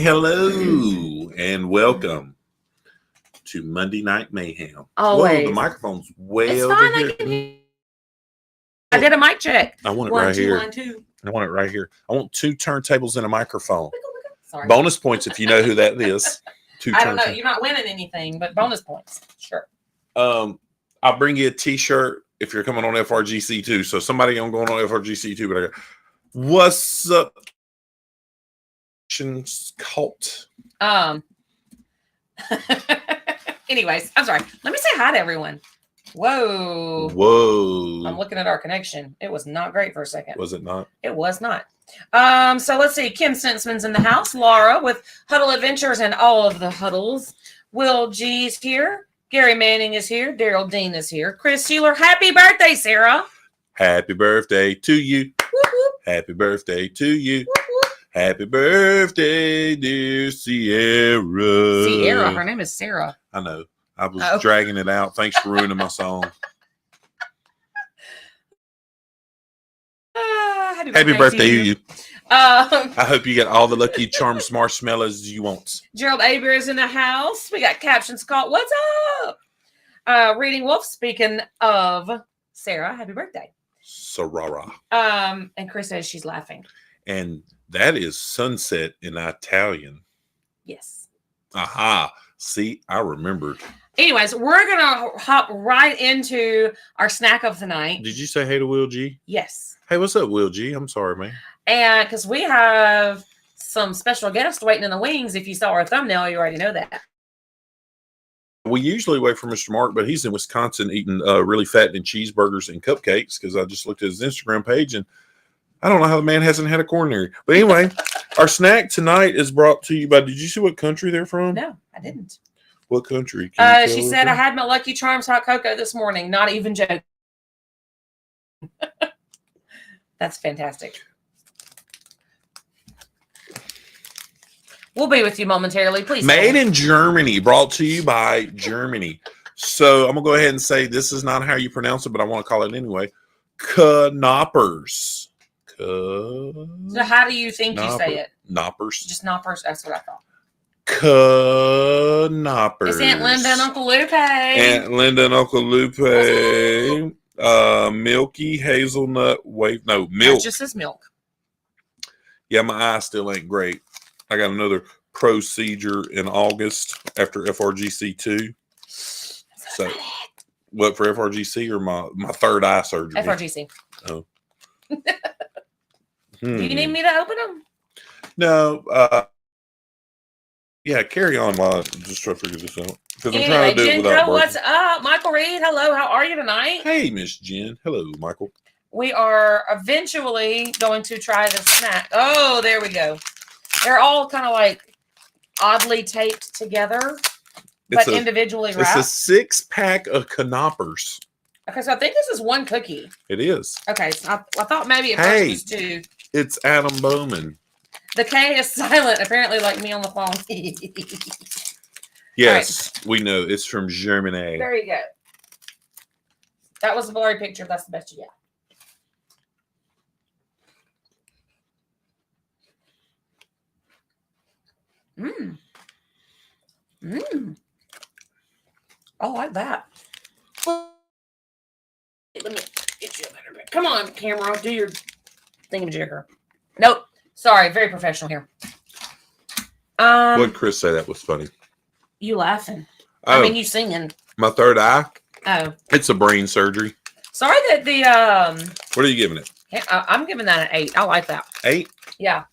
hello, and welcome to Monday Night Mayhem. Always. Whoa, the microphone's way It's over fine. here. I did a mic check. I want it 1, right 2, here. 1, 2. I want it right here. I want 2 turntables and a microphone. Sorry. Bonus points if you know who that is. I don't know. You're not winning anything, but bonus points. Sure. I'll bring you a T-shirt if you're coming on FRGC 2. So somebody I'm going on FRGC 2, but I got, what's up? Cult. Anyways, I'm sorry. Let me say hi to everyone. Whoa. I'm looking at our connection. It was not great for a second. Was it not? It was not. So let's see. Kim Sensman's in the house. Laura with Huddle Adventures and all of the huddles. Will G's here. Gary Manning is here. Daryl Dean is here. Chris Sheeler. Happy birthday, Sarah. Happy birthday to you. Whoop, whoop. Happy birthday to you. Whoop, whoop. Happy birthday, dear Sierra. Sierra. Her name is Sarah. I know. I was dragging it out. Thanks for ruining my song. Happy birthday to you. I hope you get all the Lucky Charms marshmallows you want. Gerald Aber is in the house. We got captions called "What's up?" Reading Wolf. Speaking of Sarah, happy birthday, Sarara. And Chris says she's laughing. And that is sunset in Italian. Yes. Aha. See, I remembered. Anyways, we're gonna hop right into our snack of the night. Did you say hey to Will G? Yes. Hey, what's up, Will G? I'm sorry, man. And because we have some special guests waiting in the wings. If you saw our thumbnail, you already know that. We usually wait for Mr. Mark, but he's in Wisconsin eating really fattening cheeseburgers and cupcakes because I just looked at his Instagram page and I don't know how the man hasn't had a coronary. But anyway, our snack tonight is brought to you by, did you see what country they're from? No, I didn't. What country? She said, I had my Lucky Charms hot cocoa this morning. Not even joking. That's fantastic. We'll be with you momentarily. Please. Made in Germany, brought to you by Germany. So I'm going to go ahead and say this is not how you pronounce it, but I want to call it anyway. Knoppers. So how do you think you say it? Knoppers. Just Knoppers. That's what I thought. Knoppers. It's Aunt Linda and Uncle Lupe. Aunt Linda and Uncle Lupe. Milky hazelnut milk. That just says milk. Yeah, my eye still ain't great. I got another procedure in August after FRGC 2. So, what, for FRGC or my third eye surgery? FRGC. Oh. Do you need me to open them? No. Yeah, carry on while I just try to figure this out. Because I'm anyway, trying to do it without what's up? Michael Reed, hello. How are you tonight? Hey, Miss Jen. Hello, Michael. We are eventually going to try the snack. Oh, there we go. They're all kind of like oddly taped together, but individually wrapped. It's a 6-pack of Knoppers. Okay, so I think this is one cookie. It is. Okay, so I thought maybe it was 2. It's Adam Bowman. The K is silent, apparently, like me on the phone. Yes, right. We know. It's from Germany. There you go. That was a blurry picture. That's the best you got. I like that. Let me get you a better bit. Come on, camera. Do your thingamajigger. Nope. Sorry. Very professional here. What did Chris say that was funny? You laughing. Oh, I mean, you singing. My third eye? Oh. It's a brain surgery. Sorry that the... What are you giving it? I'm giving that an 8. I like that. 8? Yeah.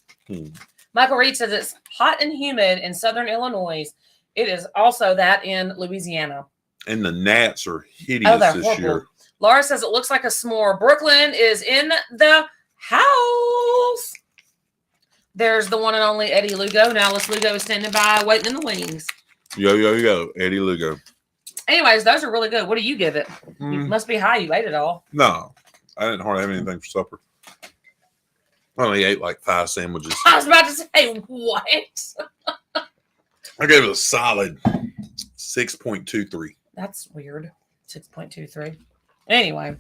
Michael Reed says it's hot and humid in southern Illinois. It is also that in Louisiana. And the gnats are hideous this year. Laura says it looks like a s'more. Brooklyn is in the house. There's the one and only Eddie Lugo. Now Alice Lugo is standing by, waiting in the wings. Yo, Eddie Lugo. Anyways, those are really good. What do you give it? You must be high. You ate it all. No, I didn't hardly have anything for supper. I only ate like 5 sandwiches. I was about to say, what? I gave it a solid 6.23. That's weird. 6.23. Anyway.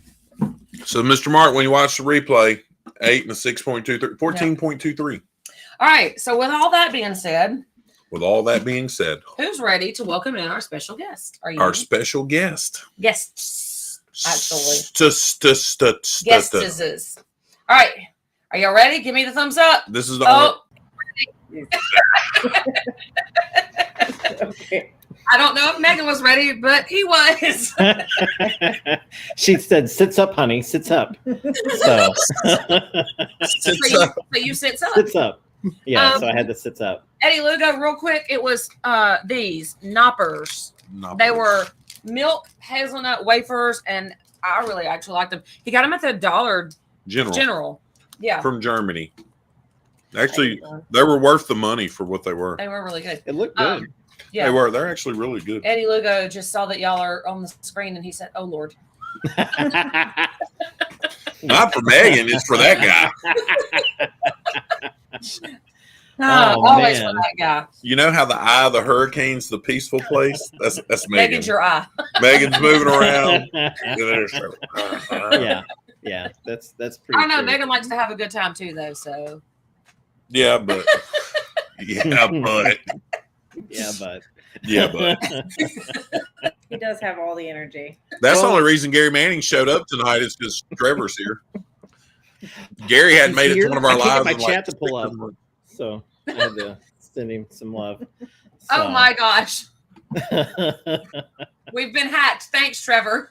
So, Mr. Mark, when you watch the replay, 8 and a 6.23, 14.23. All right. So with all that being said, who's ready to welcome in our special guest? Are you? Our special guest. Guests, actually. Guests. All right. Are y'all ready? Give me the thumbs up. This is the only. Okay. I don't know if Megan was ready, but he was. She said, "Sits up, honey. Sits up." So, So you sits up. sits up. Yeah. So I had the sits up. Eddie Lugo, real quick. It was these knoppers. They were milk hazelnut wafers, and I really actually liked them. He got them at the Dollar General. Yeah. From Germany. Actually, they were worth the money for what they were. They were really good. It looked good. Yeah. They were. They're actually really good. Eddie Lugo just saw that y'all are on the screen, and he said, "Oh Lord." Not for Megan, it's for that guy. Always man. for that guy. You know how the eye of the hurricane's the peaceful place? That's Megan. Megan's your eye. Megan's moving around. Yeah. That's pretty. I know true. Megan likes to have a good time too, though. So Yeah, but He does have all the energy. that's the only reason Gary Manning showed up tonight is because Trevor's here. Gary hadn't made it to one of our I can't lives. get my chat to pull up, so I had to send him some love. Oh my gosh. We've been hacked. Thanks, Trevor.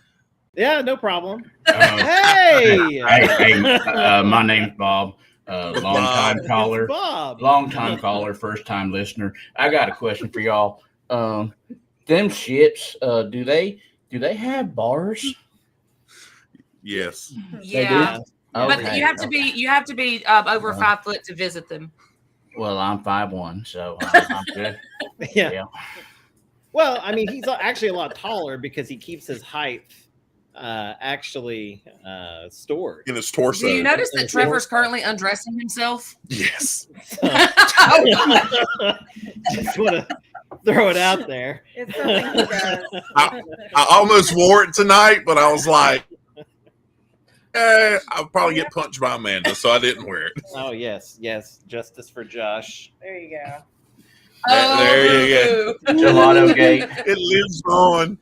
Yeah, no problem. Hey, Hey, my name's Bob. Long time caller. Bob. Long time caller, first time listener. I got a question for y'all. Them ships, do they have bars? Yes. Yeah. But Okay, you have to be over 5 foot to visit them. Well, I'm 5'1", so I'm good. Yeah. Well, I mean, he's actually a lot taller because he keeps his height actually stored. In his torso. Do you notice that Trevor's currently undressing himself? Yes. Just want to throw it out there. It's something he does. I almost wore it tonight, but I was like, I'll probably get punched by Amanda, so I didn't wear it. Oh yes, justice for Josh. There you go. There you go. Gelato Gate. It lives on.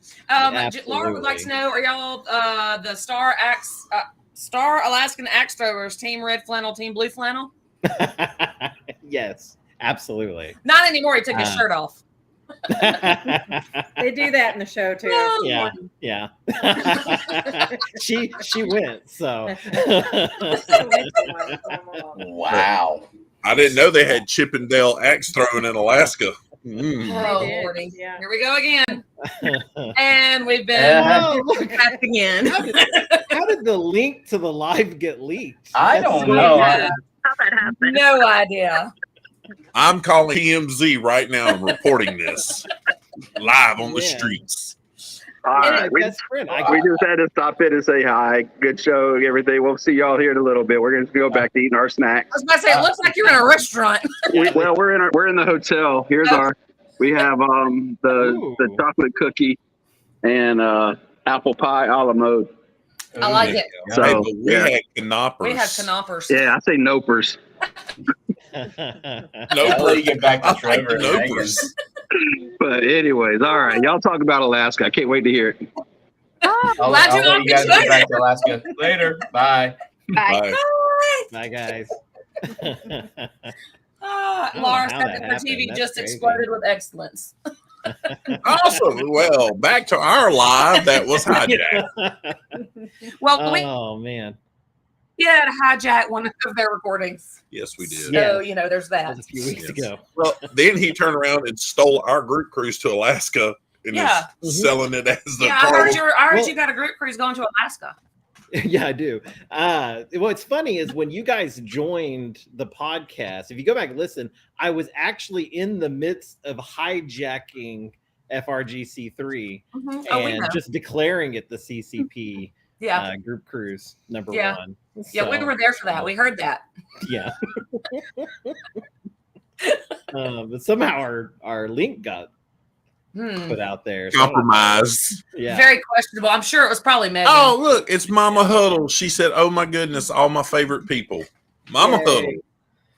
Laura would like to know: are y'all the Star Alaskan Axe Throwers, Team Red Flannel, Team Blue Flannel? Yes, absolutely. Not anymore. He took his shirt off. They do that in the show too. Yeah. She went, so Wow. I didn't know they had Chippendale axe throwing in Alaska. Oh, They did, Lordy. yeah. Here we go again. And we've been back again. How did the link to the live get leaked? I don't know. Yeah. No idea. I'm calling TMZ right now and reporting this live on the Yeah. streets. All My right, we best friend. we just had to stop in and say hi. Good show, everything. We'll see y'all here in a little bit. We're going to go back to eating our I snacks. was about to say, it looks like you're in a restaurant. Well, we're in the hotel. Here's we have the chocolate cookie and apple pie a la mode. I like it. So Hey, but we yeah, had knoppers. We have knoppers. yeah, I say nopers. I'll let you get back I to like Trevor. the and Megan. nopers. But anyways, all right, y'all talk about Alaska. I can't wait to hear it. I'll Glad you let you guys get back to Alaska later. Bye. Bye. Bye, guys. Laura's how that Epic for happened. TV That's just crazy. exploded with excellence. Awesome. Well, back to our live that was hijacked. Well, Oh man, we had to hijack one of their recordings. Yes, we did. Yeah. So, there's that that. was a few weeks Yes. ago. Well, then he turned around and stole our group cruise to Alaska and Yeah. is selling it as the Yeah, I heard Well- you got a group cruise going to Alaska. Yeah, I do. What's funny is when you guys joined the podcast, if you go back and listen, I was actually in the midst of hijacking FRGC3 Mm-hmm. Oh, we and know. just declaring it the CCP Yeah. group cruise number Yeah. one. Yeah, we So, were there for that. We heard that. Yeah. But somehow our link got put out there. So, compromised. yeah. Very questionable. I'm sure it was probably Megan. Oh, look, it's Mama Huddle. She said, "Oh my goodness, all my favorite people." Mama Yay.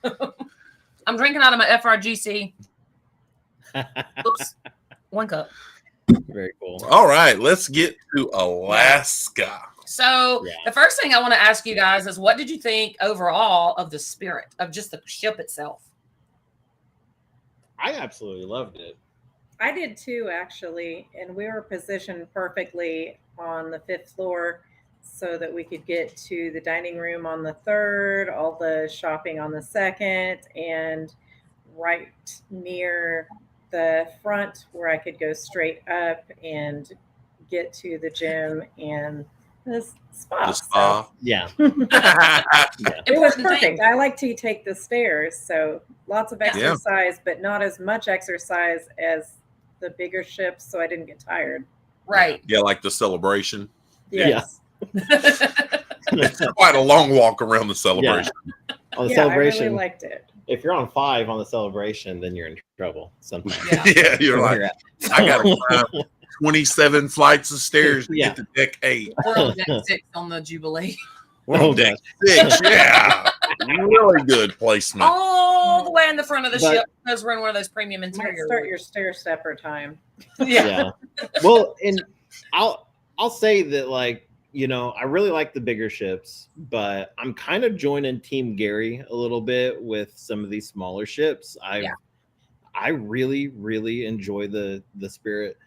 Huddle. I'm drinking out of my FRGC. Oops. 1 cup. Very cool. All right, let's get to Alaska. So the first thing I want to ask you guys is, what did you think overall of the spirit of just the ship itself? I absolutely loved it. I did too, actually. And we were positioned perfectly on the 5th floor so that we could get to the dining room on the 3rd, all the shopping on the 2nd, and right near the front where I could go straight up and get to the gym and the spa. The spa. Yeah. It was perfect. I like to take the stairs, so lots of exercise, but not as much exercise as the bigger ships, so I didn't get tired. Right. Yeah, like the Celebration. Yes. It's quite a long walk around the Celebration. Yeah. On the I Celebration, really liked it. if you're on 5 on the Celebration, then you're in trouble sometimes. Yeah. You're like, I got to climb 27 flights of stairs to get to deck 8. We're on deck 6 on the Jubilee. We're on deck 6. Yeah. Really good placement. All the way in the front of the ship because we're in one of those premium You might interior. start your stair stepper time. Yeah. Well, and I'll say that, like, you know, I really like the bigger ships, but I'm kind of joining Team Gary a little bit with some of these smaller ships. I really, really enjoy the Spirit.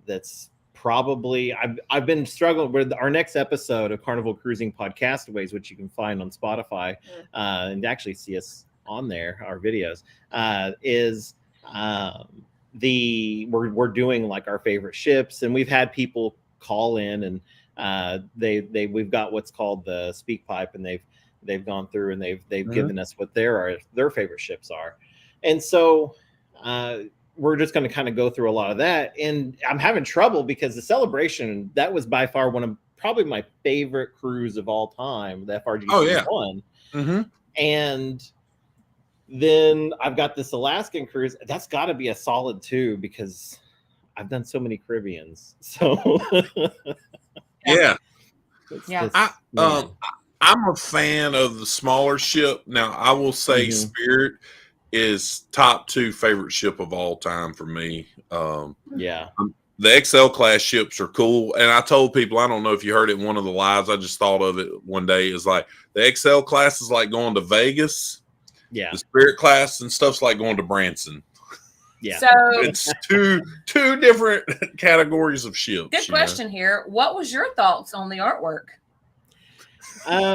That's probably I've been struggling with our next episode of Carnival Cruising Podcastaways, which you can find on Spotify and actually see us on there, our videos, is we're doing like our favorite ships, and we've had people call in, and we've got what's called the speak pipe, and they've gone through and they've given us what their favorite ships are, and so we're just going to kind of go through a lot of that. And I'm having trouble because the Celebration, that was by far one of probably my favorite cruise of all time, the FRGC one. Mm-hmm. And then I've got this Alaskan cruise. That's got to be a solid 2 because I've done so many Caribbeans. So I'm a fan of the smaller ship. Now, I will say Spirit is top 2 favorite ship of all time for me. The XL class ships are cool. And I told people, I don't know if you heard it in one of the lives, I just thought of it one day, is like the XL class is like going to Vegas. Yeah. The Spirit class and stuff's like going to Branson. Yeah. So it's two different categories of ships. Good question here. What was your thoughts on the artwork? Are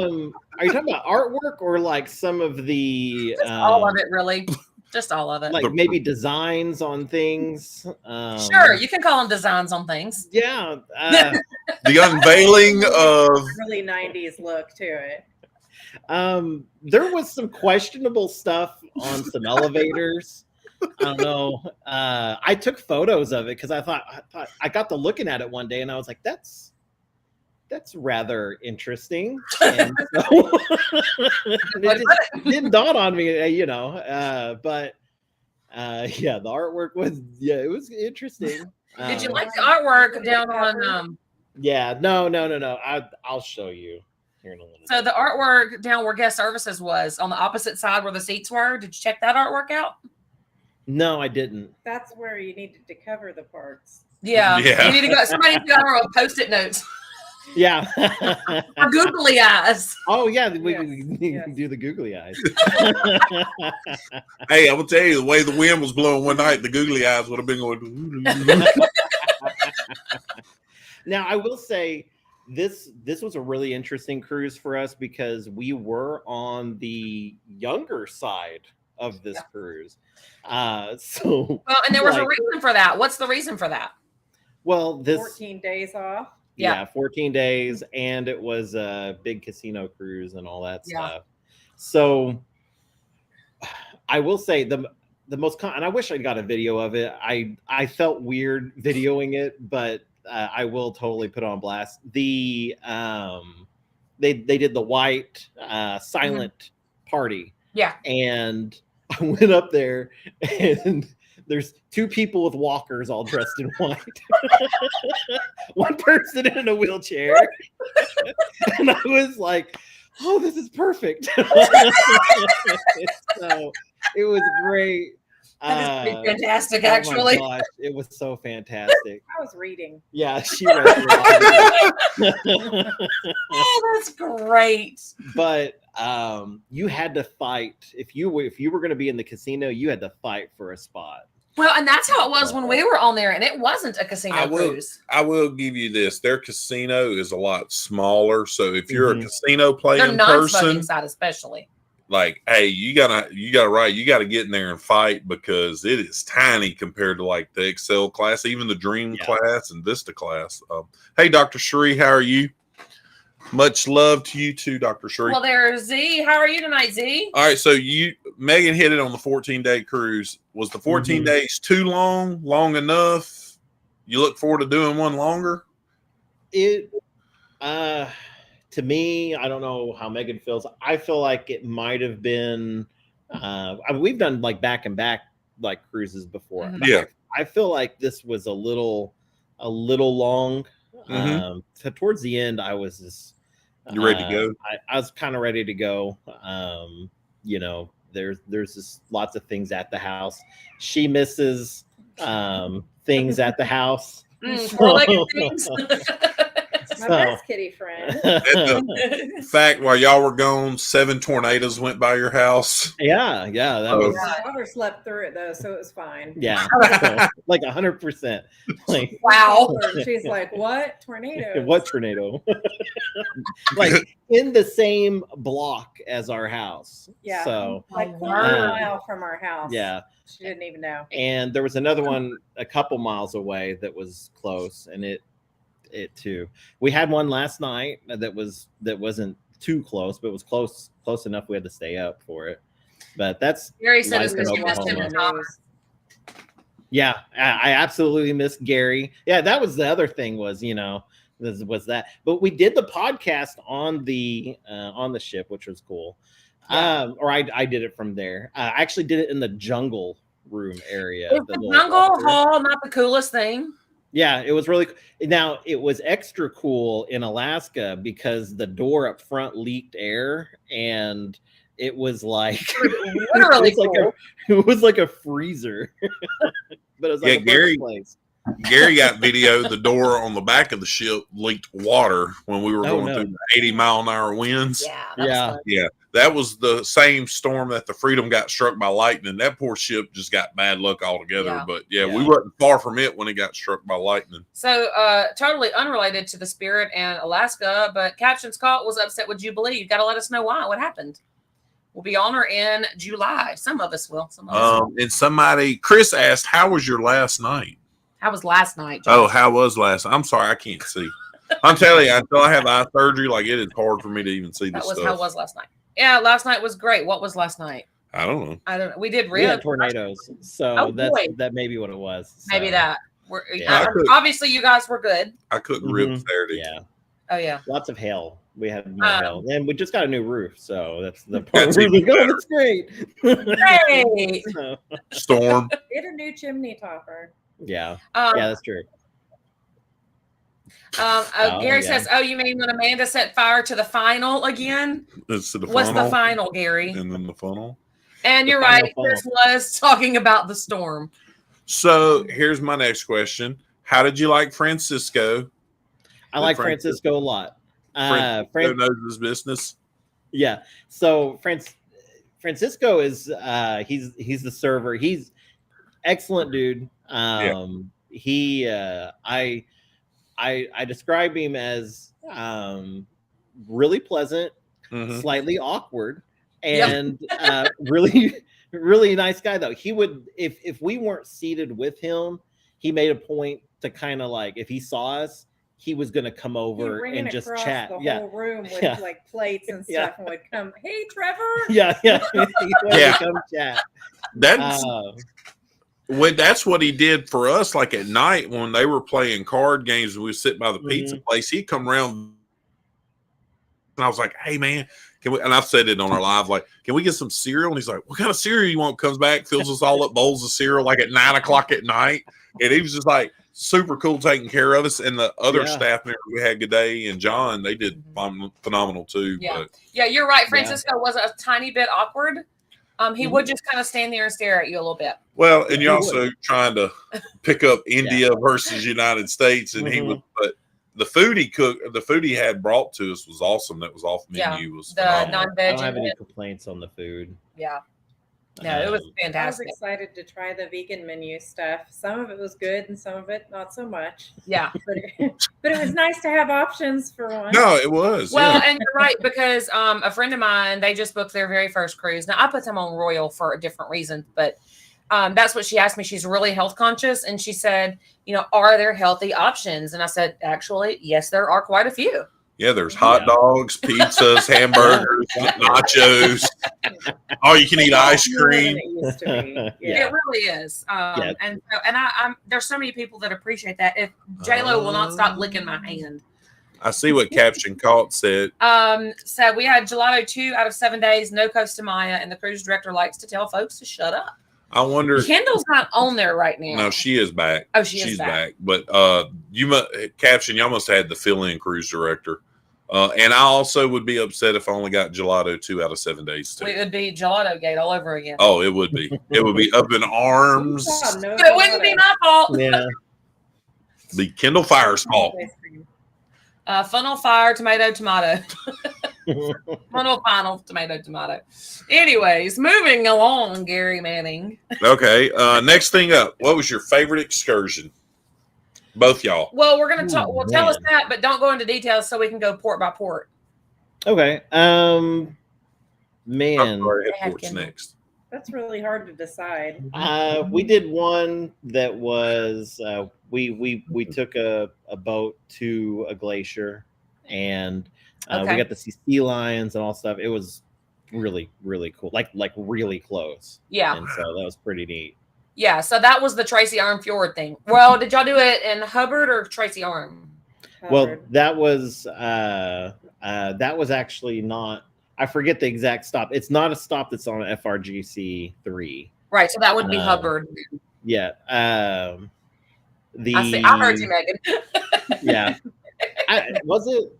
you talking about artwork or like some of the all of it, really? Just all of it. Like maybe designs on things. Sure, you can call them designs on things. Yeah. The unveiling of really 90s look to it. There was some questionable stuff on some elevators. I don't know. I took photos of it because I thought I got to looking at it one day and I was like, that's rather interesting. And so it didn't dawn on me, you know. But the artwork was it was interesting. Did you like the artwork down on? No. I'll show you here in a little. So the artwork down where guest services was on the opposite side where the seats were. Did you check that artwork out? No, I didn't. That's where you needed to cover the parts. Yeah. You need to go. Somebody needs to go with Post-it notes. Yeah. Or googly eyes. Oh yeah, we can do the googly eyes. Hey, I will tell you, the way the wind was blowing one night, the googly eyes would have been going. Now I will say this was a really interesting cruise for us because we were on the younger side of this cruise. And there was a reason for that. What's the reason for that? Well, this 14 days off. Yeah, 14 days, and it was a big casino cruise and all that stuff. So I will say the most and I wish I got a video of it. I felt weird videoing it, but I will totally put on blast. The they did the white silent party. Yeah. And I went up there and there's 2 people with walkers all dressed in white. One person in a wheelchair. And I was like, oh, this is perfect. So It was great. That is pretty fantastic, Oh my actually. gosh, it was so fantastic. I was reading. Yeah, she read through it. Oh, that's great. But you had to fight if you were going to be in the casino. You had to fight for a spot. Well, and that's how it was when we were on there, and it wasn't a casino cruise. I will give you this. Their casino is a lot smaller. So if you're Mhm. a casino Their playing non-smoking person, side, especially. like, hey, you gotta get in there and fight because it is tiny compared to like the Excel class, even the Dream class and Vista class. Hey, Dr. Shree, how are you? Much love to you too, Dr. Shree. Well, there's Z. How are you tonight, Z? All right, so Megan hit it on the 14-day cruise. Was the 14 days too long? Long enough? You look forward to doing one longer? It to me, I don't know how Megan feels. I feel like it might have been we've done like back and back like cruises before. Mhm. But Yeah. I feel like this was a little long. So towards the end, I was just You ready to go? I was kind of ready to go. You know, there's just lots of things at the house. She misses things at the house. Four-legged things. My best kitty friend. In fact, while y'all were gone, 7 tornadoes went by your house. Yeah, that Oh. was My daughter slept through it though, so it was fine. yeah, so, like 100%. Like Wow. She's like, "What tornado? what tornado? Like in the same block as our house. Yeah. So Like quarter Wow. mile from our house." yeah, She didn't even know. and there was another one a couple miles away that was close, and it too. We had one last night that wasn't too close, but it was close enough we had to stay up for it. But that's Gary said it's Life in because you missed him in Oklahoma. Thomas. yeah, I absolutely missed Gary. Yeah, that was the other thing was, was that. But we did the podcast on the ship, which was cool. Or I did it from there. I actually did it in the jungle room area. Is the the little jungle altar. hall not the coolest thing? Yeah, it was really now it was extra cool in Alaska because the door up front leaked air and it was like Literally it was like a freezer. But it was like Yeah, a Gary- perfect place. Gary got video. The door on the back of the ship leaked water when we were going through the 80-mile-an-hour winds. Yeah. That Yeah. Was fun. Yeah, that was the same storm that the Freedom got struck by lightning. That poor ship just got bad luck altogether. Yeah. But yeah, Yeah. we wasn't far from it when it got struck by lightning. So, totally unrelated to the Spirit and Alaska, but Captain Scott was upset with Jubilee. You got to let us know why. What happened? We'll be on her in July. Some of us will. Some of us will. And Chris asked, "How was your last night?" How was last night? Oh, how was last? I'm sorry, I can't see. I'm telling you, until I have eye surgery, like it is hard for me to even see That this was stuff. how was last night. Yeah, last night was great. What was last night? I don't know. I don't know. We did We had ribs. tornadoes. So Oh, boy. that may be what it was. Maybe So, that. Yeah. Obviously, you guys were good. I couldn't rib Saturday. Yeah. Oh yeah. Lots of hail. We had more hail. And we just got a new roof, so that's the part That's where we even go. better. It's great. Hey. So, Storm. Get a new chimney topper. yeah. Um, Yeah, that's true. Gary yeah. says, "Oh, you mean when Amanda set fire to the final again? It's the What's funnel, the final, Gary?" and then the funnel. And The you're final right. Chris was talking about the storm. So here's my next question: How did you like Francisco? I like Francisco- Francisco a lot. Francisco knows his business. Yeah. So Francisco is he's the server. He's excellent dude. He I describe him as really pleasant, Mhm. slightly awkward, and really nice guy though. He would if we weren't seated with him, he made a point to kind of like if he saw us, he was going to come over and just chat. The Yeah. whole room with Yeah. like plates and Yeah. stuff, and would come. Hey, Trevor. Yeah. He wanted Yeah. to come chat. That's that's what he did for us. Like at night when they were playing card games, and we would sit by the pizza place. He'd come around, and I was like, "Hey, man, can we?" And I've said it on our live, like, "Can we get some cereal?" And he's like, "What kind of cereal you want?" Comes back, fills us all up bowls of cereal, like at 9:00 at night, and he was just like super cool, taking care of us. And the other Yeah. staff members we had, G'day and John, they did phenomenal too. Yeah. But Yeah, you're right. Francisco was a tiny bit awkward. He would just kind of stand there and stare at you a little bit. Well, and He you're would. also trying to pick up India versus United States, and he would. But the food he cooked, the food he had brought to us was awesome. That was off menu. Was the phenomenal. I non-veg. don't have any complaints on the food. Yeah. No, it was I was fantastic. excited to try the vegan menu stuff. Some of it was good and some of it not so much. Yeah. But it was nice to have options for once. No, it was. Well, yeah. and you're right, because a friend of mine, they just booked their very first cruise. Now, I put them on Royal for a different reason, but that's what she asked me. She's really health conscious, and she said, are there healthy options? And I said, actually, yes, there are quite a few. Yeah, there's hot dogs, pizzas, hamburgers, nachos. All you can eat ice More than cream. it used to be. Yeah. It really is. Yeah. And I'm there's so many people that appreciate that. If J-Lo will not stop licking my hand. I see what Caption Caught said. So we had gelato 2 out of 7 days, no Costa Maya, and the cruise director likes to tell folks to shut up. I wonder. Kendall's not on there right now. No, she is back. Oh, she is She's back. But Caption, you almost had the fill-in cruise director. And I also would be upset if I only got gelato 2 out of 7 days too. It would be Gelato Gate all over again. Oh, it would be. It would be up in arms. Oh, no, It wouldn't be my fault. Yeah. The Kindle Fire's fault. Funnel fire, tomato. Funnel final, tomato. Anyways, moving along, Gary Manning. Okay. Next thing up. What was your favorite excursion? Both y'all. Well, we're gonna talk. Ooh, Well, tell us man. that, but don't go into details so we can go port by port. Okay. I'm Man. sorry, Go ahead, Headport's Kendall. next. That's really hard to decide. We did one that was we took a boat to a glacier, and we Okay. got to see sea lions and all stuff. It was really cool, like really close. Yeah. And so that was pretty neat. Yeah, so that was the Tracy Arm Fjord thing. Well, did y'all do it in Hubbard or Tracy Arm? Well, Hubbard. that was actually not. I forget the exact stop. It's not a stop that's on FRGC 3. Right, so that would be Uh, Hubbard. Yeah. I heard you, Megan. Yeah. Was it?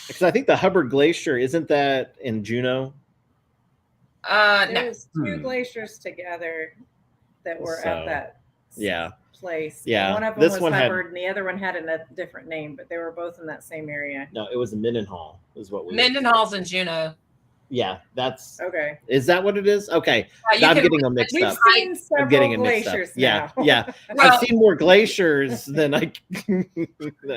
Because I think the Hubbard Glacier, isn't that in Juneau? No. There's 2 glaciers together that were So, at that Yeah. place. Yeah, One of them this was one had- Hubbard, and the other one had a different name, but they were both in that same area. No, it was Mendenhall, is what we. Mendenhall's in Juneau. Yeah, that's. Okay. Is that what it is? Okay, You I'm can- getting them mixed We've up. seen several I'm getting it mixed up. glaciers Yeah, now. yeah. Well- I've seen more glaciers than I, than I Care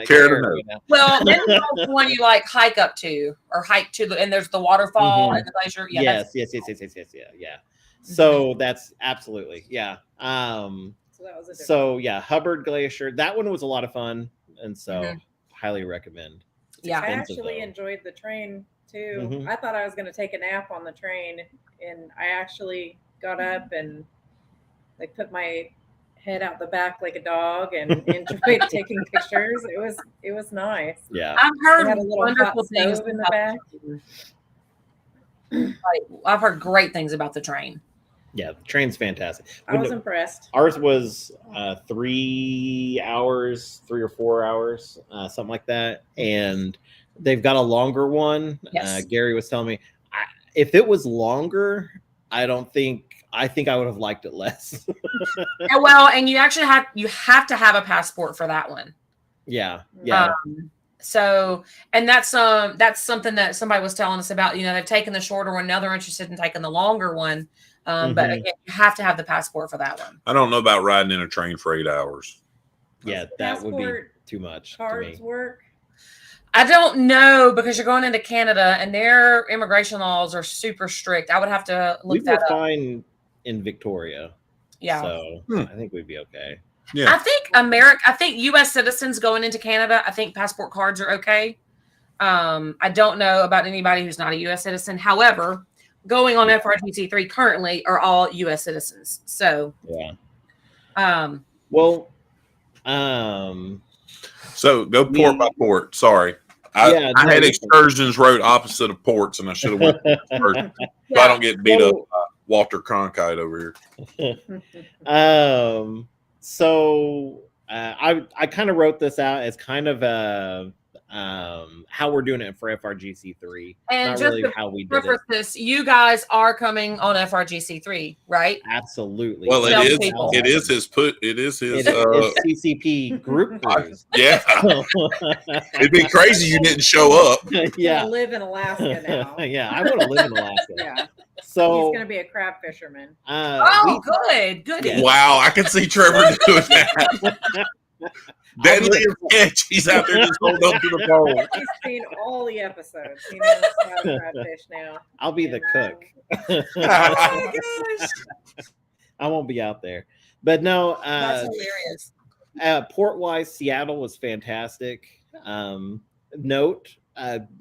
to care know. right now. Well, Mendenhall's the one you like hike up to or hike to, and there's the waterfall Mhm. and the glacier. Yeah, Yes, yeah. So that's absolutely yeah. So that was a different So yeah, Hubbard Glacier. That one was a lot of fun, and so Mhm. highly recommend. It's Yeah. I expensive, actually though. enjoyed the train too. Mhm. I thought I was going to take a nap on the train, and I actually got up and like put my head out the back like a dog and enjoyed taking pictures. It was nice. Yeah. I've They heard had a little wonderful hot things stove in the about back. Like, I've heard great things about the train. Yeah, the train's fantastic. I was impressed. Ours was 3 hours, 3 or 4 hours, something like that. And they've got a longer one. Yes. Gary was telling me, if it was longer, I think I would have liked it less. Yeah, well, and you actually have to have a passport for that one. Yeah. Yeah. So, and that's something that somebody was telling us about. They've taken the shorter one. Now they're interested in taking the longer one. But Mhm. again, you have to have the passport for that one. I don't know about riding in a train for 8 hours. Yeah. That would be Passport too much to Cards me. work. I don't know, because you're going into Canada and their immigration laws are super strict. I would have to We look were that up. fine in Victoria. Yeah. So I think we'd be okay. Yeah. I think U.S. citizens going into Canada, I think passport cards are okay. I don't know about anybody who's not a U.S. citizen. However, going on FRTC 3 currently are all U.S. citizens. So, Yeah. Well, So go port by port. Sorry. I had excursions wrote opposite of ports, and I should have went excursions. So I don't get beat up by Walter Cronkite over here. So I kind of wrote this out as kind of how we're doing it for FRGC3. And Not just really to how we did preface it. this, you guys are coming on FRGC3, right? Absolutely. Well, Tell it is. people. It is his put. It is his. It's CCP group cruise. Yeah, So, it'd be crazy you didn't show up. yeah. Live in Alaska now. Yeah, I want to live in Alaska. Yeah. So He's going to be a crab fisherman. Oh, good. Goody. Yeah. Wow, I can see Trevor doing that. Deadly as catch. He's out there just holding up to the pole. He's seen all the episodes. He knows how to crabfish now. I'll be the cook. Oh my gosh. I won't be out there. But no, That's hilarious. port wise, Seattle was fantastic. Note,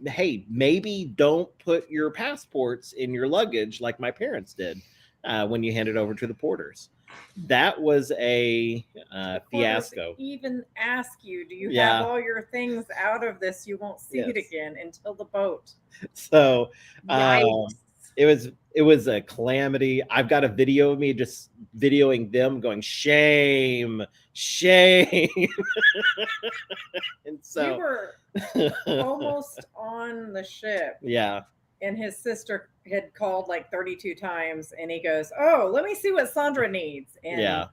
hey, maybe don't put your passports in your luggage like my parents did when you hand it over to the porters. That was a fiasco. Even ask you, do you Yeah. have all your things out of this? You won't see it Yes. again until the boat. So Yikes. it was a calamity. I've got a video of me just videoing them going, shame. And We so were almost on the ship, yeah. and his sister had called like 32 times, and he goes, "Oh, let me see what Sandra needs." And Yeah.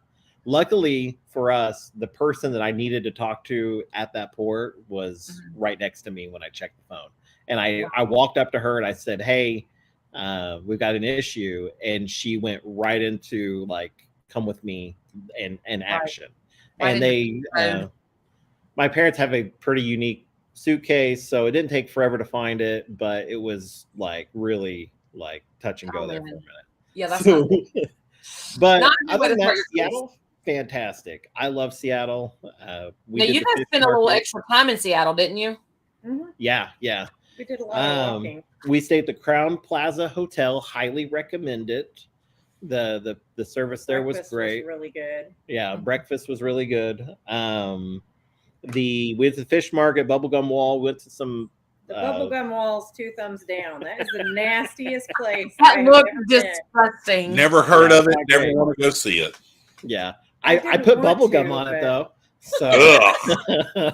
Luckily for us, the person that I needed to talk to at that port was right next to me when I checked the phone. And I walked up to her and I said, "Hey, we've got an issue." And she went right into like, "Come with me," and action. Right And they, my parents have a pretty unique suitcase, so it didn't take forever to find it, but it was like really like touch and go there for a minute. Yeah, that's So, not but Not other good than as that, your Seattle, fantastic. I love Seattle. Now, Did you the guys fish spent a little market. extra time in Seattle, didn't you? Mhm. Yeah. We did a lot of walking. We stayed at the Crown Plaza Hotel. Highly recommend it. The service there was Breakfast great. really good. Yeah, breakfast was really good. We went to the fish market, Bubblegum Wall. Went to some. The bubblegum wall's 2 thumbs down. That is the nastiest place. I That have looked ever been. disgusting. Never heard Yeah, of it. not Never great. want to go see it. Yeah, I I didn't put want bubblegum to, on it but- though. So Ugh.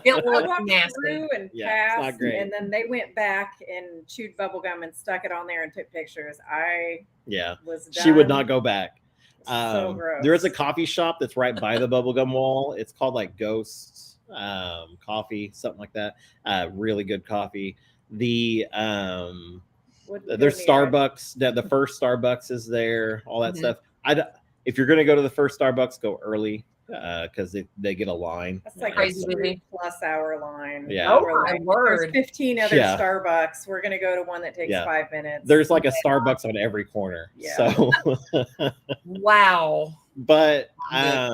It I looked walked nasty. through and Yeah, it's not passed, great. and then they went back and chewed bubblegum and stuck it on there and took pictures. I yeah, was done. she would not go back. So gross. There is a coffee shop that's right by the bubblegum wall. It's called like Ghosts Coffee, something like that. Really good coffee. Wouldn't go There's near it. Starbucks. The first Starbucks is there. All that Mhm. stuff. If you're gonna go to the first Starbucks, go early because they get a line. That's like Crazy a busy. 3+ hour line. Yeah. Oh We're my like, word. There's 15 other Yeah. Starbucks. We're gonna go to one that takes Yeah. 5 minutes. There's like a Starbucks on every corner. Yeah. So, Wow. but I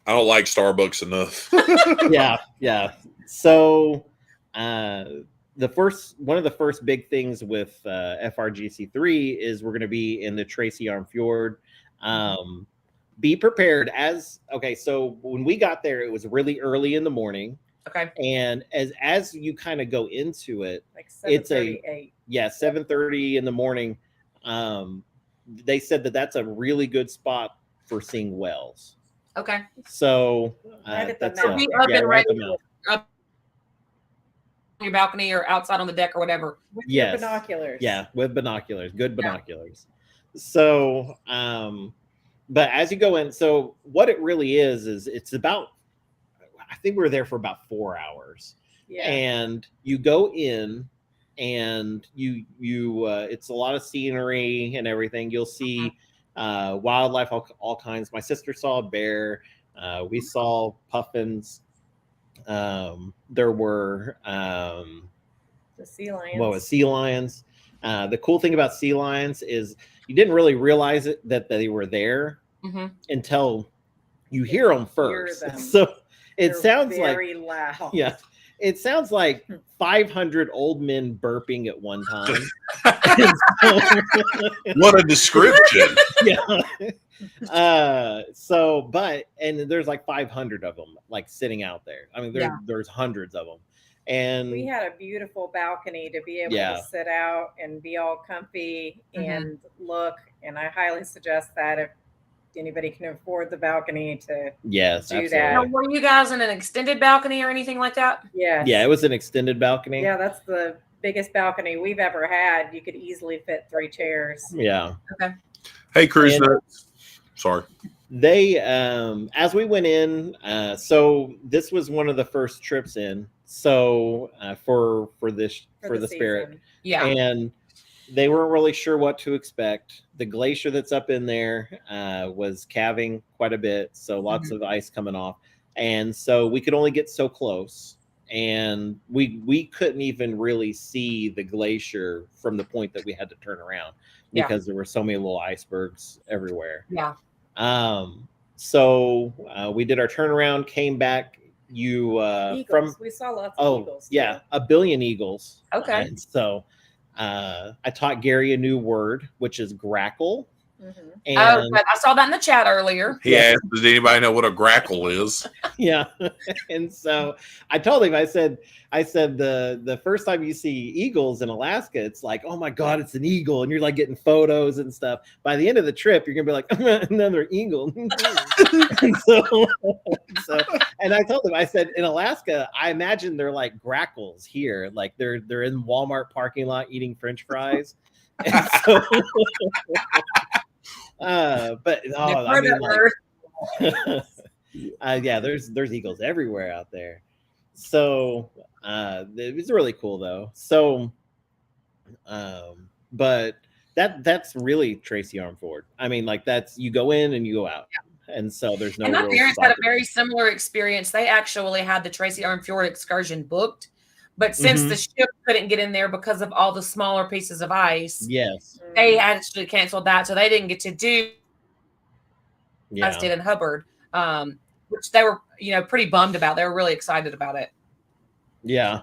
don't like Starbucks enough. yeah. So, one of the first big things with FRGC3 is we're going to be in the Tracy Arm Fjord. Be prepared so when we got there, it was really early in the morning, Okay. and as you kind of go into it, like it's 7:38. 7:30 in the morning. They said that's a really good spot for seeing whales. Okay. So Right at the that's mouth. Be up and right at ready the mouth. up on your balcony or outside on the deck or whatever. With your Yes. binoculars. Yeah, with binoculars, good Yeah. binoculars. So, but as you go in, so what it really is it's about, I think we were there for about 4 hours, Yeah. and you go in, and you it's a lot of scenery and everything. You'll see wildlife, all kinds. My sister saw a bear. We saw puffins. There were The sea lions. what was sea lions. The cool thing about sea lions is you didn't really realize that they were there Mhm. until you hear them hear first. them. So it They're sounds very loud. yeah, it sounds like 500 old men burping at one time. What a description. Yeah. And there's like 500 of them like sitting out there. I mean, there's hundreds of them. And We had a beautiful balcony to be able Yeah. to sit out and be all comfy Mhm. and look. And I highly suggest that if anybody can afford the balcony to Yes, do absolutely. that. Now, were you guys in an extended balcony or anything like that? Yes. Yeah, it was an extended balcony. Yeah, that's the biggest balcony we've ever had. You could easily fit 3 chairs. Yeah. Hey, cruise And- nuts. Sorry. They as we went in, so this was one of the first trips in. So for the Spirit. season. Yeah. And they weren't really sure what to expect. The glacier that's up in there was calving quite a bit, so lots of ice coming off, and so we could only get so close, and we couldn't even really see the glacier from the point that we had to turn around because there were so many little icebergs everywhere. Yeah. So we did our turnaround, came back. Eagles. We saw lots of eagles. Yeah, too. a billion eagles. Okay. And so I taught Gary a new word, which is grackle. Mhm. And I saw that in the chat earlier. He asked, does anybody know what a grackle is? yeah. And so I told him, I said the first time you see eagles in Alaska, it's like, oh my God, it's an eagle. And you're like getting photos and stuff. By the end of the trip, you're gonna be like, another eagle. and and I told him, I said, in Alaska, I imagine they're like grackles here. Like they're in Walmart parking lot eating French fries. And so but I mean, like, yeah, there's eagles everywhere out there. So it was really cool though. So but that's really Tracy Armford. I mean, like that's, you go in and you go out. And so there's no. And my real parents had a stopping. very similar experience. They actually had the Tracy Armfjord excursion booked, but since the ship couldn't get in there because of all the smaller pieces of ice, Yes. they actually canceled that, so they didn't get to do Yeah. as did in Hubbard, which they were, pretty bummed about. They were really excited about it. Yeah.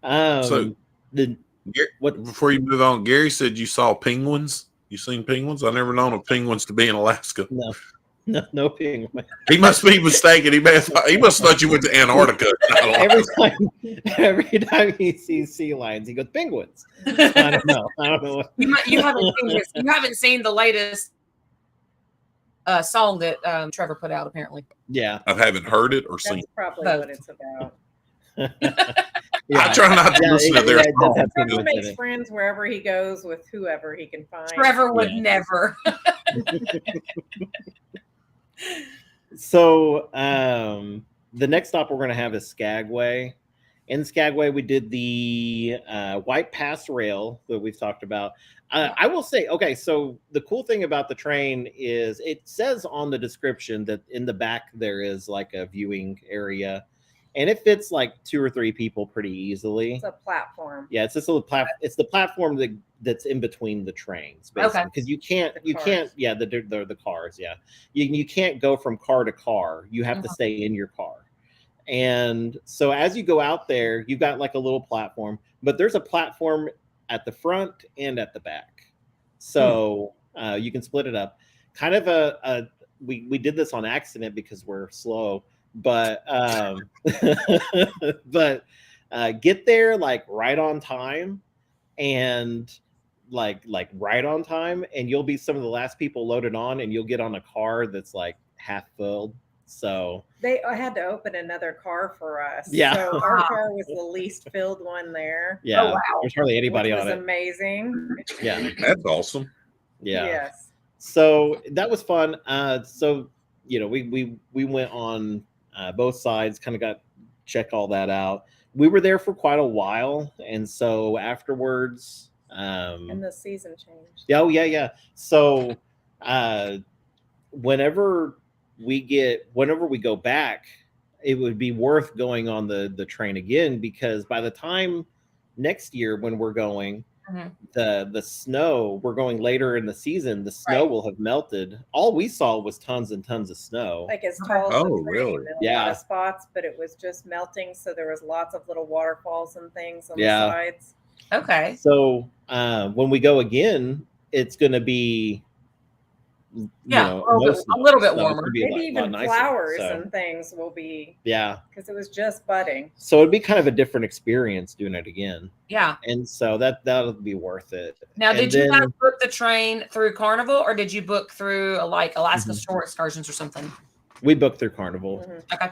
So- what? Before you move on, Gary said you saw penguins. You seen penguins? I never known of penguins to be in Alaska. No penguin. He must be mistaken. He must have thought you went to Antarctica. Every time he sees sea lions, he goes penguins. I don't know. What. You haven't seen the latest song that Trevor put out, apparently. Yeah. I haven't heard it or seen That's it. probably Both. what it's about. Yeah. I try not to listen to their it does have songs. penguins Trevor in makes it. friends wherever he goes with whoever he can find. Trevor would Yeah. never. So the next stop we're going to have is Skagway. In Skagway, we did the White Pass Rail that we've talked about. I will say, okay, so the cool thing about the train is it says on the description that in the back there is like a viewing area, and it fits like 2 or 3 people pretty easily. It's a platform. Yeah, it's this little it's the platform that's in between the trains, basically, because you can't, yeah, the cars, yeah, you can't go from car to car. You have to stay in your car. And so as you go out there, you've got like a little platform, but there's a platform at the front and at the back, so you can split it up. Kind of we did this on accident because we're slow, but get there like right on time, and like right on time, and you'll be some of the last people loaded on, and you'll get on a car that's like half filled. So They had to open another car for us. Yeah. So our car was the least filled one there. yeah, wow. there's hardly anybody which on was it. amazing. Yeah, That's awesome. yeah. Yes. So that was fun. So we went on both sides, kind of got check all that out. We were there for quite a while, and so afterwards, And the season changed. yeah. So whenever we go back, it would be worth going on the train again, because by the time next year when we're going, the snow, we're going later in the season, the snow will have melted. All we saw was tons and tons of snow. Like as tall as Oh, the train really? in a Yeah. lot of spots, but it was just melting. So there was lots of little waterfalls and things on Yeah. the sides. Okay. So when we go again, it's going to be Yeah, know, a little bit- most of a little it, bit so it's warmer. gonna be a Maybe lot even nicer, flowers so, and things will be, yeah. because it was just budding. So it'd be kind of a different experience doing it again, Yeah. and so that'll be worth it. Now, And did you guys then- book the train through Carnival, or did you book through like Alaska Mhm. Shore Excursions or something? We booked through Carnival. Mhm. Okay.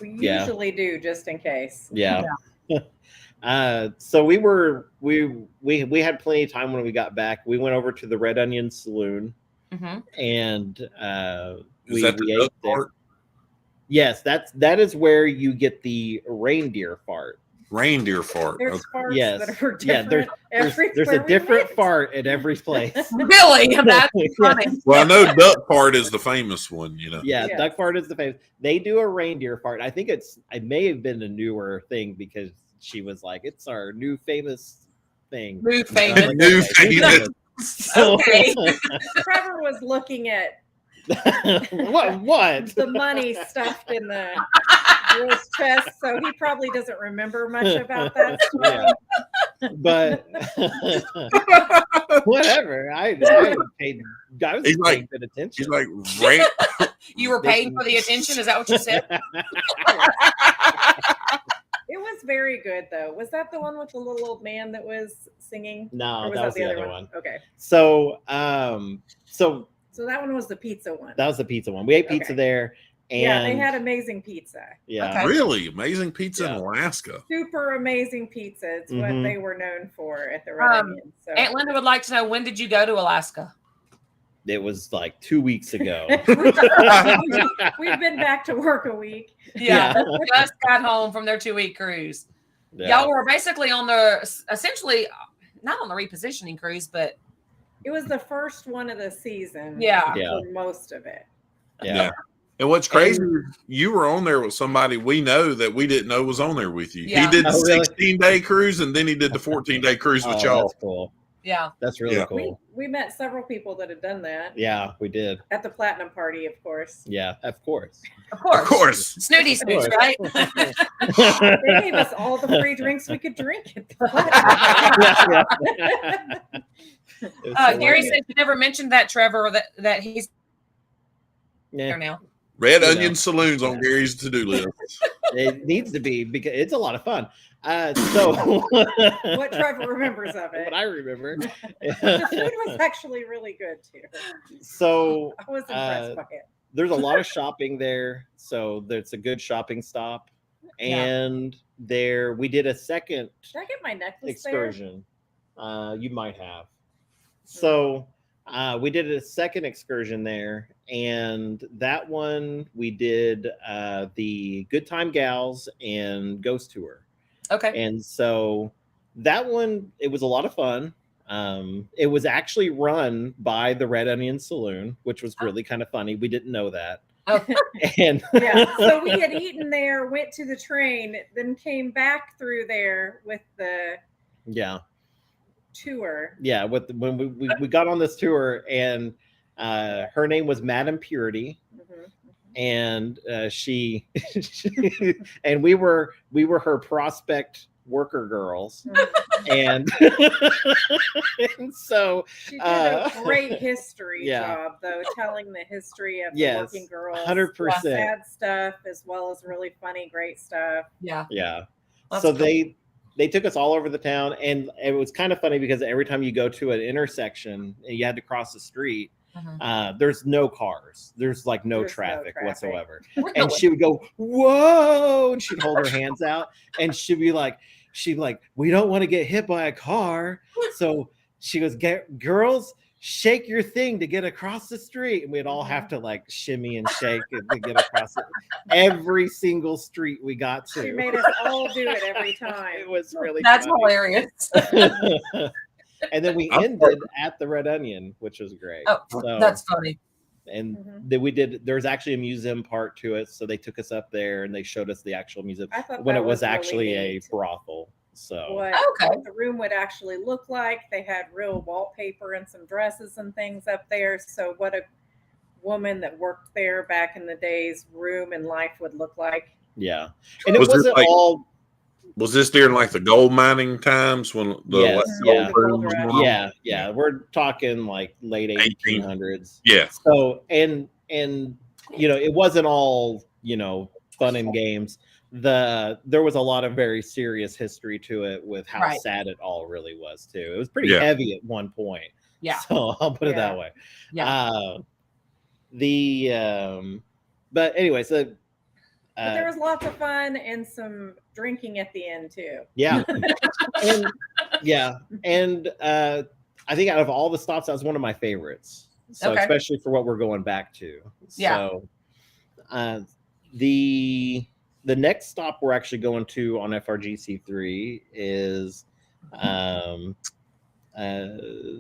We Yeah. usually do, just in case. Yeah. So we had plenty of time when we got back. We went over to the Red Onion Saloon, Mm-hmm. and Is we that the ate duck there. part? Yes, that is where you get the reindeer fart. Reindeer fart. There's Okay. farts Yes. that are Yeah, different. there's a everywhere we different went. fart at every place. Really? That's funny. Well, I know duck fart is the famous one, you know. Yeah, Yes. duck fart is the famous. They do a reindeer fart. I think it may have been a newer thing because she was like, "It's our new famous thing." New And famous. I was New "Okay, famous." So- Okay. Trevor was looking at what? the money stuffed in the girl's chest, so he probably doesn't remember much about that story. Yeah. But whatever. I was He's like- paying good attention. He's like, rain. You were paying for the attention? Is that what you said? It was very good, though. Was that the one with the little old man that was singing? No, Or was that was the other one. Okay. So so So that one was the pizza one. that was the pizza one. We ate pizza Okay. there, and Yeah, they had amazing pizza. yeah. Okay. Really amazing pizza in Yeah. Alaska. Super amazing pizza. It's what Mhm. they were known for at the Red Onion. So Aunt Linda would like to know, when did you go to Alaska? It was like 2 weeks ago. we've been back to work a week. Yeah. Just got home from their 2-week cruise. Yeah. Y'all were basically on the, essentially, not on the repositioning cruise, but It was the first one of the season. Yeah. Yeah. For most of it. Yeah. And what's crazy, you were on there with somebody we know that we didn't know was on there with you. Yeah. He did the Oh, really? 16-day cruise, and then he did the 14-day cruise with Oh, y'all. that's cool. yeah. That's really Yeah. cool. We met several people that had done that Yeah, we did. at the platinum party, of course. Yeah, of course. Of course. Of course. Snooty Of snoots, course. right? They gave us all the free drinks we could drink at the platinum party. It was so Gary weird. said you never mentioned that, Trevor, that he's Yeah, there now. Red You Onion know. Saloons on Gary's to-do list. it needs to be because it's a lot of fun. So What Trevor remembers of it. what I remember. The food was actually really good too. So I was impressed by it. there's a lot of shopping there, so it's a good shopping stop. And there we did a second Did I get my necklace excursion. You might have. So we did a second excursion there, and that one we did the Good Time Gals and Ghost Tour. Okay. And so that one, it was a lot of fun. It was actually run by the Red Onion Saloon, which was really kind of funny. We didn't know that. Oh. And there? Yeah. So we had eaten there, went to the train, then came back through there with the yeah, tour. yeah. When we got on this tour, and her name was Madame Purity, Mhm. and she and we were her prospect worker girls, and and so She did a great history yeah. job, though, telling the history of Yes, the working girls. 100%. Sad stuff as well as really funny, great stuff. Yeah. yeah. That's So cool. they took us all over the town, and it was kind of funny because every time you go to an intersection and you had to cross the street, there's no cars, there's like no There's no traffic traffic. whatsoever. Really? And she would go, whoa, and she'd hold her hands out, and she'd be like, we don't want to get hit by a car. So she goes, girls, shake your thing to get across the street. And we'd all have to like shimmy and shake to get across it. Every single street we got to. She made us all do it every It time. was really That's funny. hilarious. And then we ended at the Red Onion, which was great. Oh, So- that's funny. and Mhm. then there's actually a museum part to it, so they took us up there and they showed us the actual museum I thought when that it was really actually a neat. brothel. So What, Okay. what the room would actually look like. They had real wallpaper and some dresses and things up there. So what a woman that worked there back in the days room and life would look like. yeah, and it Was it wasn't like- all Was this during like the gold mining times when the Yes, gold yeah. boom was going on? Yeah. We're talking like late 1800s. Yeah. So and it wasn't all fun and games. There was a lot of very serious history to it with how Right. sad it all really was too. It was pretty Yeah. heavy at one point. Yeah. So I'll put it that way. Yeah. But anyway, so But there was lots of fun and some drinking at the end too. yeah. And I think out of all the stops, that was one of my favorites. So Okay. especially for what we're going back to. Yeah. So the next stop we're actually going to on FRGC3 is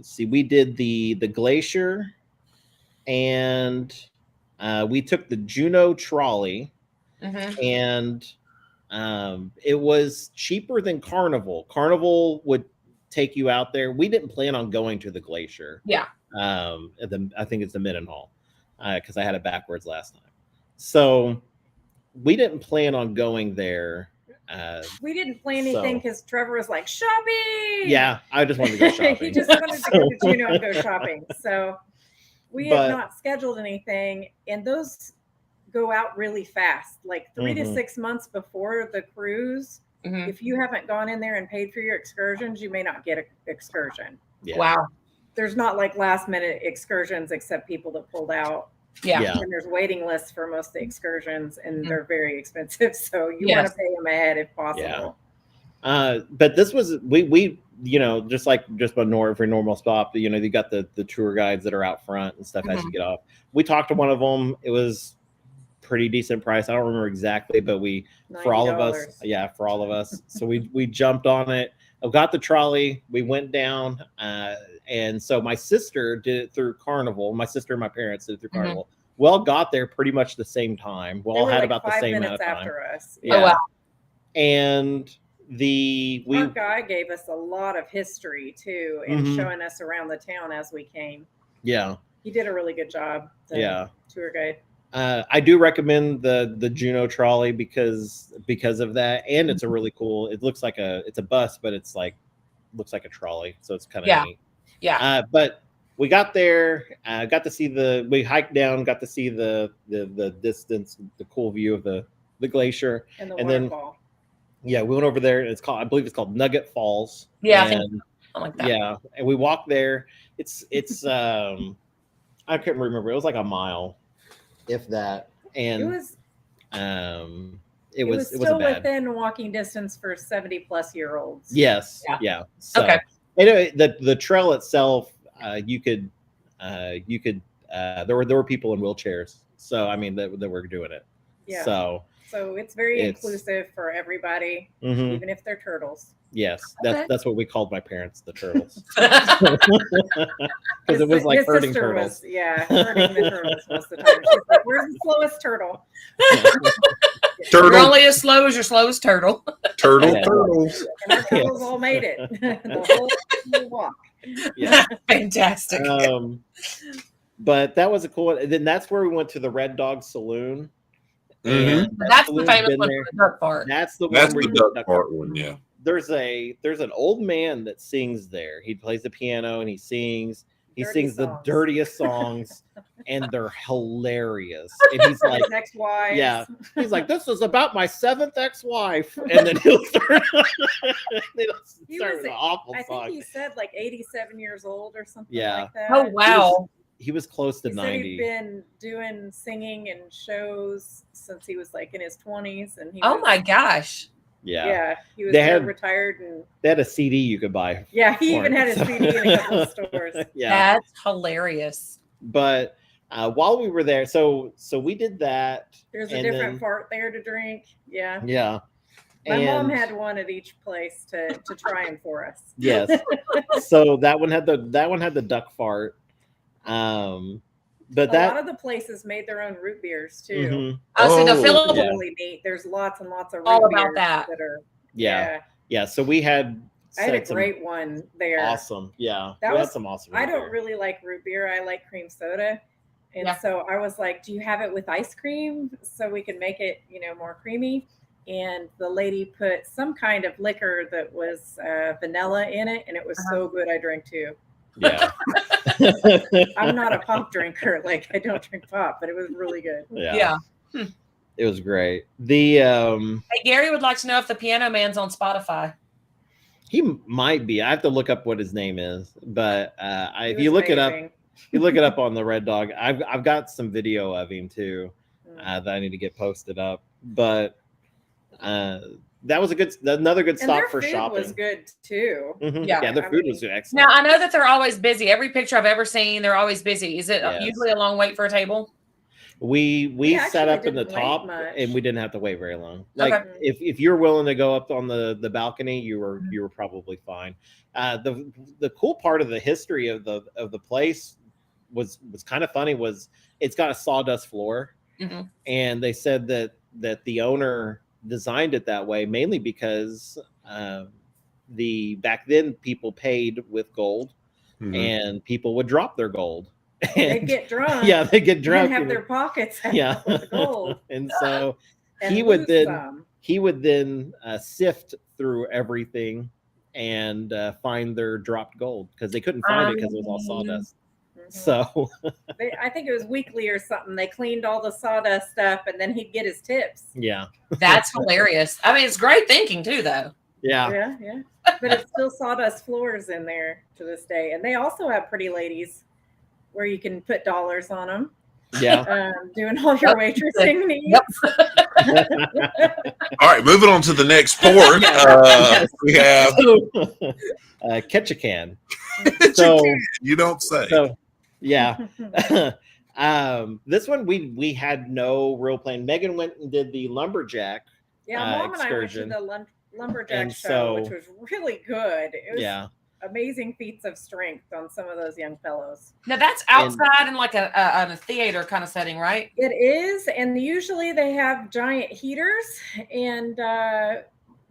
see, we did the glacier, and we took the Juneau trolley, and it was cheaper than Carnival. Carnival would take you out there. We didn't plan on going to the glacier. Yeah. I think it's the Mendenhall, because I had it backwards last time. So we didn't plan on going there. We didn't plan anything because Trevor was like, shopping. Yeah, I just wanted to go shopping. He just wanted to go to Juneau and go shopping. So we had not scheduled anything, and those go out really fast, like 3 to 6 months before the cruise. If you haven't gone in there and paid for your excursions, you may not get an excursion. Yeah. Wow. There's not like last minute excursions except people that pulled out. Yeah. And there's waiting lists for most of the excursions, and they're very expensive. So you want to pay them ahead if possible. Yeah. But this was we just about normal stop. You got the tour guides that are out front and stuff as you get off. We talked to one of them. It was pretty decent price. I don't remember exactly, but for all of us. So we jumped on it. I got the trolley. We went down. And so my sister did it through Carnival. My sister and my parents did it through Carnival. We all got there pretty much the same time. We all had about the same amount of time. After us. Yeah. Oh, wow. And our guy gave us a lot of history too, and showing us around the town as we came. Yeah. He did a really good job. The tour guide. I do recommend the Juneau trolley because of that, and it's a really cool. It looks like it's a bus, but it's looks like a trolley, so it's kind of neat. Yeah. But we got there, got to see we hiked down, got to see the distance, the cool view of the glacier, and the waterfall. We went over there. I believe it's called Nugget Falls. Yeah, I think something like that. Yeah, and we walked there. It's I couldn't remember. It was like a mile, if that. And it was still bad. within walking distance for 70-plus-year-olds. Yes. Yeah. So, okay. Anyway, the trail itself, you could there were people in wheelchairs. So I mean that were doing it. Yeah. So it's very inclusive for everybody, even if they're turtles. Yes, Okay. that's what we called my parents, the turtles, because it was like his herding sister turtles. Herding the turtles most of the time. She's like, "Where's the slowest turtle?" You're only as slow as your slowest turtle. Turtles. And our turtles all made it the whole walk. Yeah, fantastic. But that was a cool one. And then that's where we went to the Red Dog Saloon. That's the famous one for the duck part. That's the That's one where the duck part one. Yeah. There's an old man that sings there. He plays the piano and he sings. He sings the dirtiest songs, and they're hilarious. And he's like, ex-wives. Yeah, he's like, this is about my 7th ex-wife, and then he'll start. With an awful song. I think he said like 87 years old or something. Yeah. Like that. Oh wow. He was close to 90. Said he'd been doing singing and shows since he was like in his 20s, and my gosh. Yeah, he was retired, and they had a CD you could buy. Yeah, he even had a CD in a couple of stores. Yeah, that's hilarious. But while we were there, so we did that. There's a different part there to drink. Yeah. Yeah. My mom had one at each place to try them for us. Yes. So that one had the duck fart. But a lot of the places made their own root beers too. Mm-hmm. Oh, so the fillable really neat. There's lots and lots of root all beers about that. are yeah. So we had. I had a great one there. Awesome. Yeah. That was some awesome. I don't really like root beer. I like cream soda. And so I was like, do you have it with ice cream so we can make it, more creamy? and the lady put some kind of liquor that was vanilla in it, and it was so good I drank too. Yeah. I'm not a pop drinker, like I don't drink pop, but it was really good. Yeah. It was great. The Hey, Gary would like to know if the Piano Man's on Spotify. he might be. I have to look up what his name is, but He if was you look it up, amazing. you look it up on the Red Dog. I've got some video of him too that I need to get posted up. But that was another good And stop their for food shopping. was good too. Mhm. Yeah. Their I food mean- was excellent. Now, I know that they're always busy. Every picture I've ever seen, they're always busy. Is it Yes. usually a long wait for a table? We sat actually up in the didn't wait top much. and we didn't have to wait very long. Like Okay. if you're willing to go up on the balcony, you were probably fine. The cool part of the history of the place was kind of funny. Was it's got a sawdust floor, Mhm. and they said that the owner designed it that way mainly because the back then people paid with gold, Mhm. and people would drop their gold. They'd And get drunk. yeah, they get drunk And have and- their pockets yeah, with gold. and so And he would lose then some. sift through everything and find their dropped gold because they couldn't find it because it was all sawdust. Mhm. So I think it was weekly or something. They cleaned all the sawdust up, and then he'd get his tips. yeah, That's hilarious. I mean, it's great thinking too, though. yeah, Yeah. But it's still sawdust floors in there to this day. And they also have pretty ladies where you can put dollars on them, yeah. doing all your waitressing needs. Yep. All right, moving on to the next port. Yes. We have Catch a can. So you don't say. so yeah. This one we had no real plan. Megan went and did the lumberjack. Yeah, Mom and I went to excursion. the lumberjack And show, so- which was really good. It was Yeah, amazing feats of strength on some of those young fellows. Now that's outside in like a theater kind of setting, right? It is, and usually they have giant heaters. And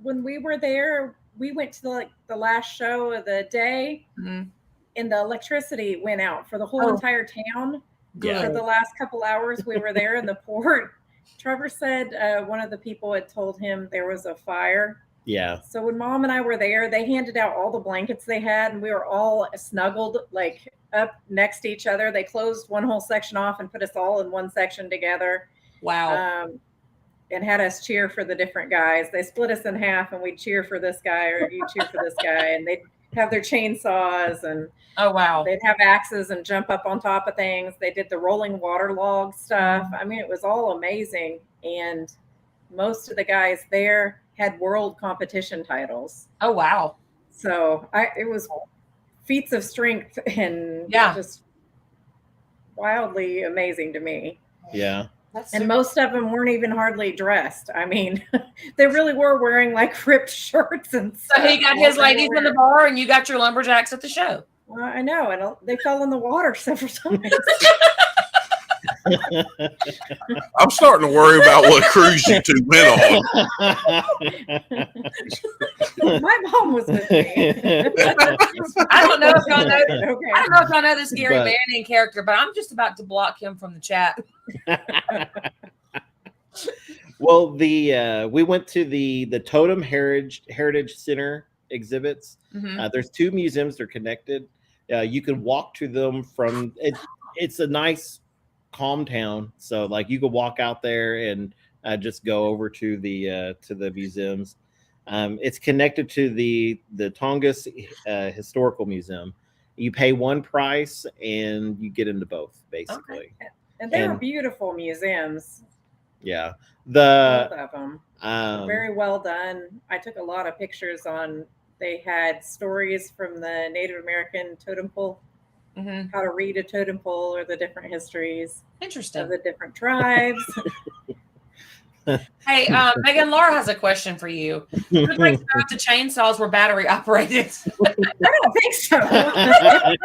when we were there, we went to the last show of the day, Mhm. and the electricity went out for the whole Oh. entire town. Yeah. For the last couple hours we were there in the port. Trevor said one of the people had told him there was a fire. yeah, So when Mom and I were there, they handed out all the blankets they had, and we were all snuggled like up next to each other. They closed one whole section off and put us all in one section together, Wow. and had us cheer for the different guys. They split us in half, and we'd cheer for this guy or you cheer for this guy, and they'd have their chainsaws and Oh, wow. they'd have axes and jump up on top of things. They did the rolling water log stuff. I mean, it was all amazing. And most of the guys there had world competition titles. Oh, wow. So it was feats of strength and Yeah. just wildly amazing to me. yeah. That's And most of them weren't even hardly dressed. I mean, they really were wearing like ripped shorts and stuff. so he got his ladies in the bar, and you got your lumberjacks at the show. Well, I know, and they fell in the water several times. I'm starting to worry about what cruise you two went on. My mom was with me. I don't know if y'all know. Okay. I don't know if y'all know this Gary But- Manning character, but I'm just about to block him from the chat. Well, we went to the Totem Heritage Center exhibits. Mhm. There's two museums. They're connected. You can walk to them from it. It's a nice, calm town. So like you could walk out there and just go over to the museums. It's connected to the Tongass Historical Museum. You pay one price and you get into both, basically. And they were And- beautiful museums, Yeah. both of them. Um, Very well done. I took a lot of pictures on. They had stories from the Native American totem pole, Mhm. how to read a totem pole, or the different histories of Interesting. the different tribes. Hey, Megan, Laura has a question for you. Who brings out the chainsaws were battery operated? I don't think so. I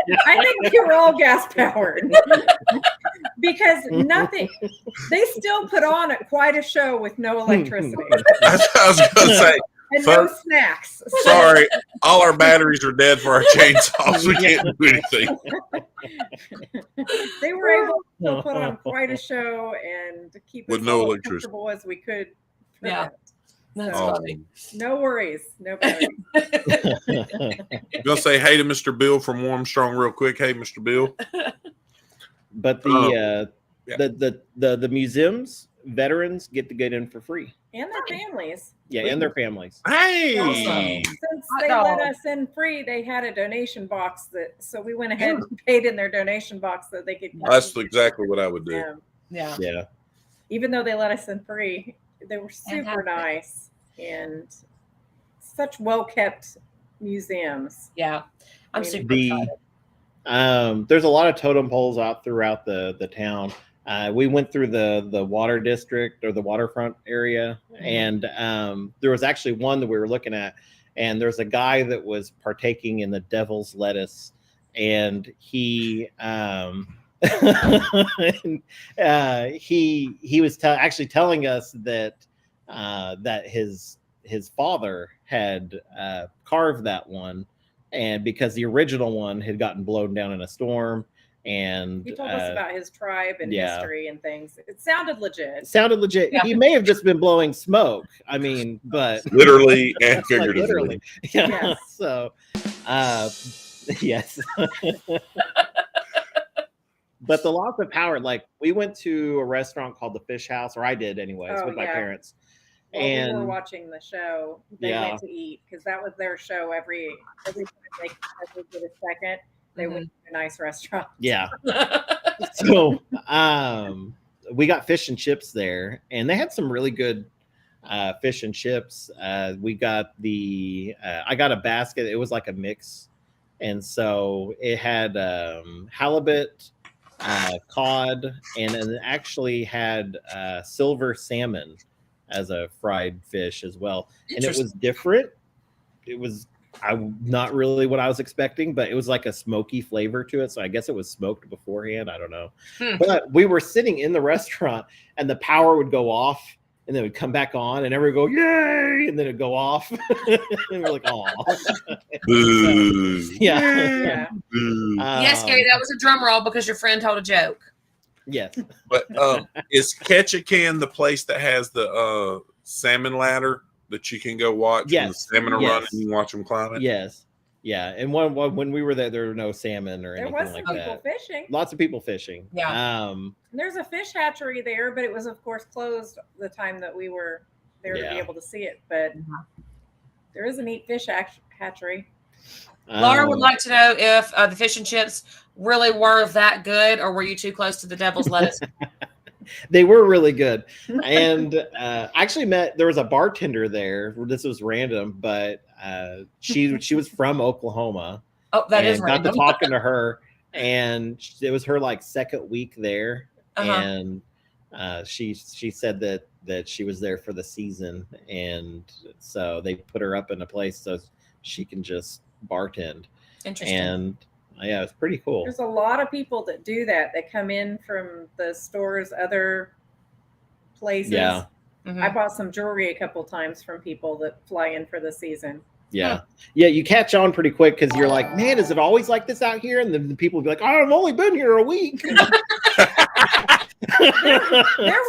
think they were all gas powered because nothing. They still put on quite a show with no electricity I was going to say, and no Folks, snacks. sorry, all our batteries are dead for our chainsaws. We can't do anything. They were able to still put on quite a show and keep With us no all as electricity. comfortable as we could. for Yeah. that. That's So, funny. no worries. No worries. I'm gonna say hey to Mr. Bill from Armstrong real quick. Hey, Mr. Bill. But yeah. the museums veterans get to get in for free. And their families. Yeah, and their families. Hey. Awesome. Since Hot they dog. let us in free, they had a donation box so we went ahead and paid in their donation box so they could. That's exactly what I would do. Yeah. Yeah. Even though they let us in free, they were super Fantastic. nice and such well kept museums. Yeah. I'm I mean, super excited. There's a lot of totem poles out throughout the town. We went through the water district or the waterfront area, and there was actually one that we were looking at, and there's a guy that was partaking in the devil's lettuce, and he he was actually telling us that that his father had carved that one, and because the original one had gotten blown down in a storm. And He told us about his tribe and history and things. It sounded legit. It sounded legit. Yeah. He may have just been blowing smoke. I mean, but Literally and like, figuratively. literally. Yeah. Yes. So, yes. But the loss of power, like we went to a restaurant called the Fish House, or I did anyways, Oh, with my yeah. parents. While And we were watching the show, they Yeah. went to eat because that was their show. Every time they get a second, they went to a nice restaurant. yeah. So we got fish and chips there, and they had some really good fish and chips. We got I got a basket. It was like a mix, and so it had halibut, cod, and it actually had silver salmon as a fried fish as well. And it was different. It was not really what I was expecting, but it was like a smoky flavor to it. So I guess it was smoked beforehand. I don't know. But we were sitting in the restaurant and the power would go off and then it would come back on and everyone would go, yay! And then it'd go off. And we're like, oh. Boo. Yeah. Boo. Yes, Gary, that was a drum roll because your friend told a joke. Yes. But is Ketchikan the place that has the salmon ladder that you can go watch when the Yes. salmon are Yes. running and you watch them climb it? Yes. Yeah. And when we were there were no salmon or There anything was some like people that. fishing. Lots of people fishing. Yeah. And there's a fish hatchery there, but it was of course closed the time that we were there to Yeah. be able to see it. But there is a neat fish hatchery. Laura would like to know if the fish and chips really were that good, or were you too close to the devil's lettuce? They were really good. And I actually there was a bartender there. This was random, but she was from Oklahoma. Oh, that is and got to random. talking to her, and it was her like second week there. And she said that she was there for the season, and so they put her up in a place so she can just bartend. Interesting. And yeah, it's pretty cool. There's a lot of people that do that. They come in from the stores, other places. Yeah. Mhm. I bought some jewelry a couple times from people that fly in for the season. Yeah. Yeah, you catch on pretty quick because you're like, man, is it always like this out here? And the people will be like, oh, I've only been here a week. There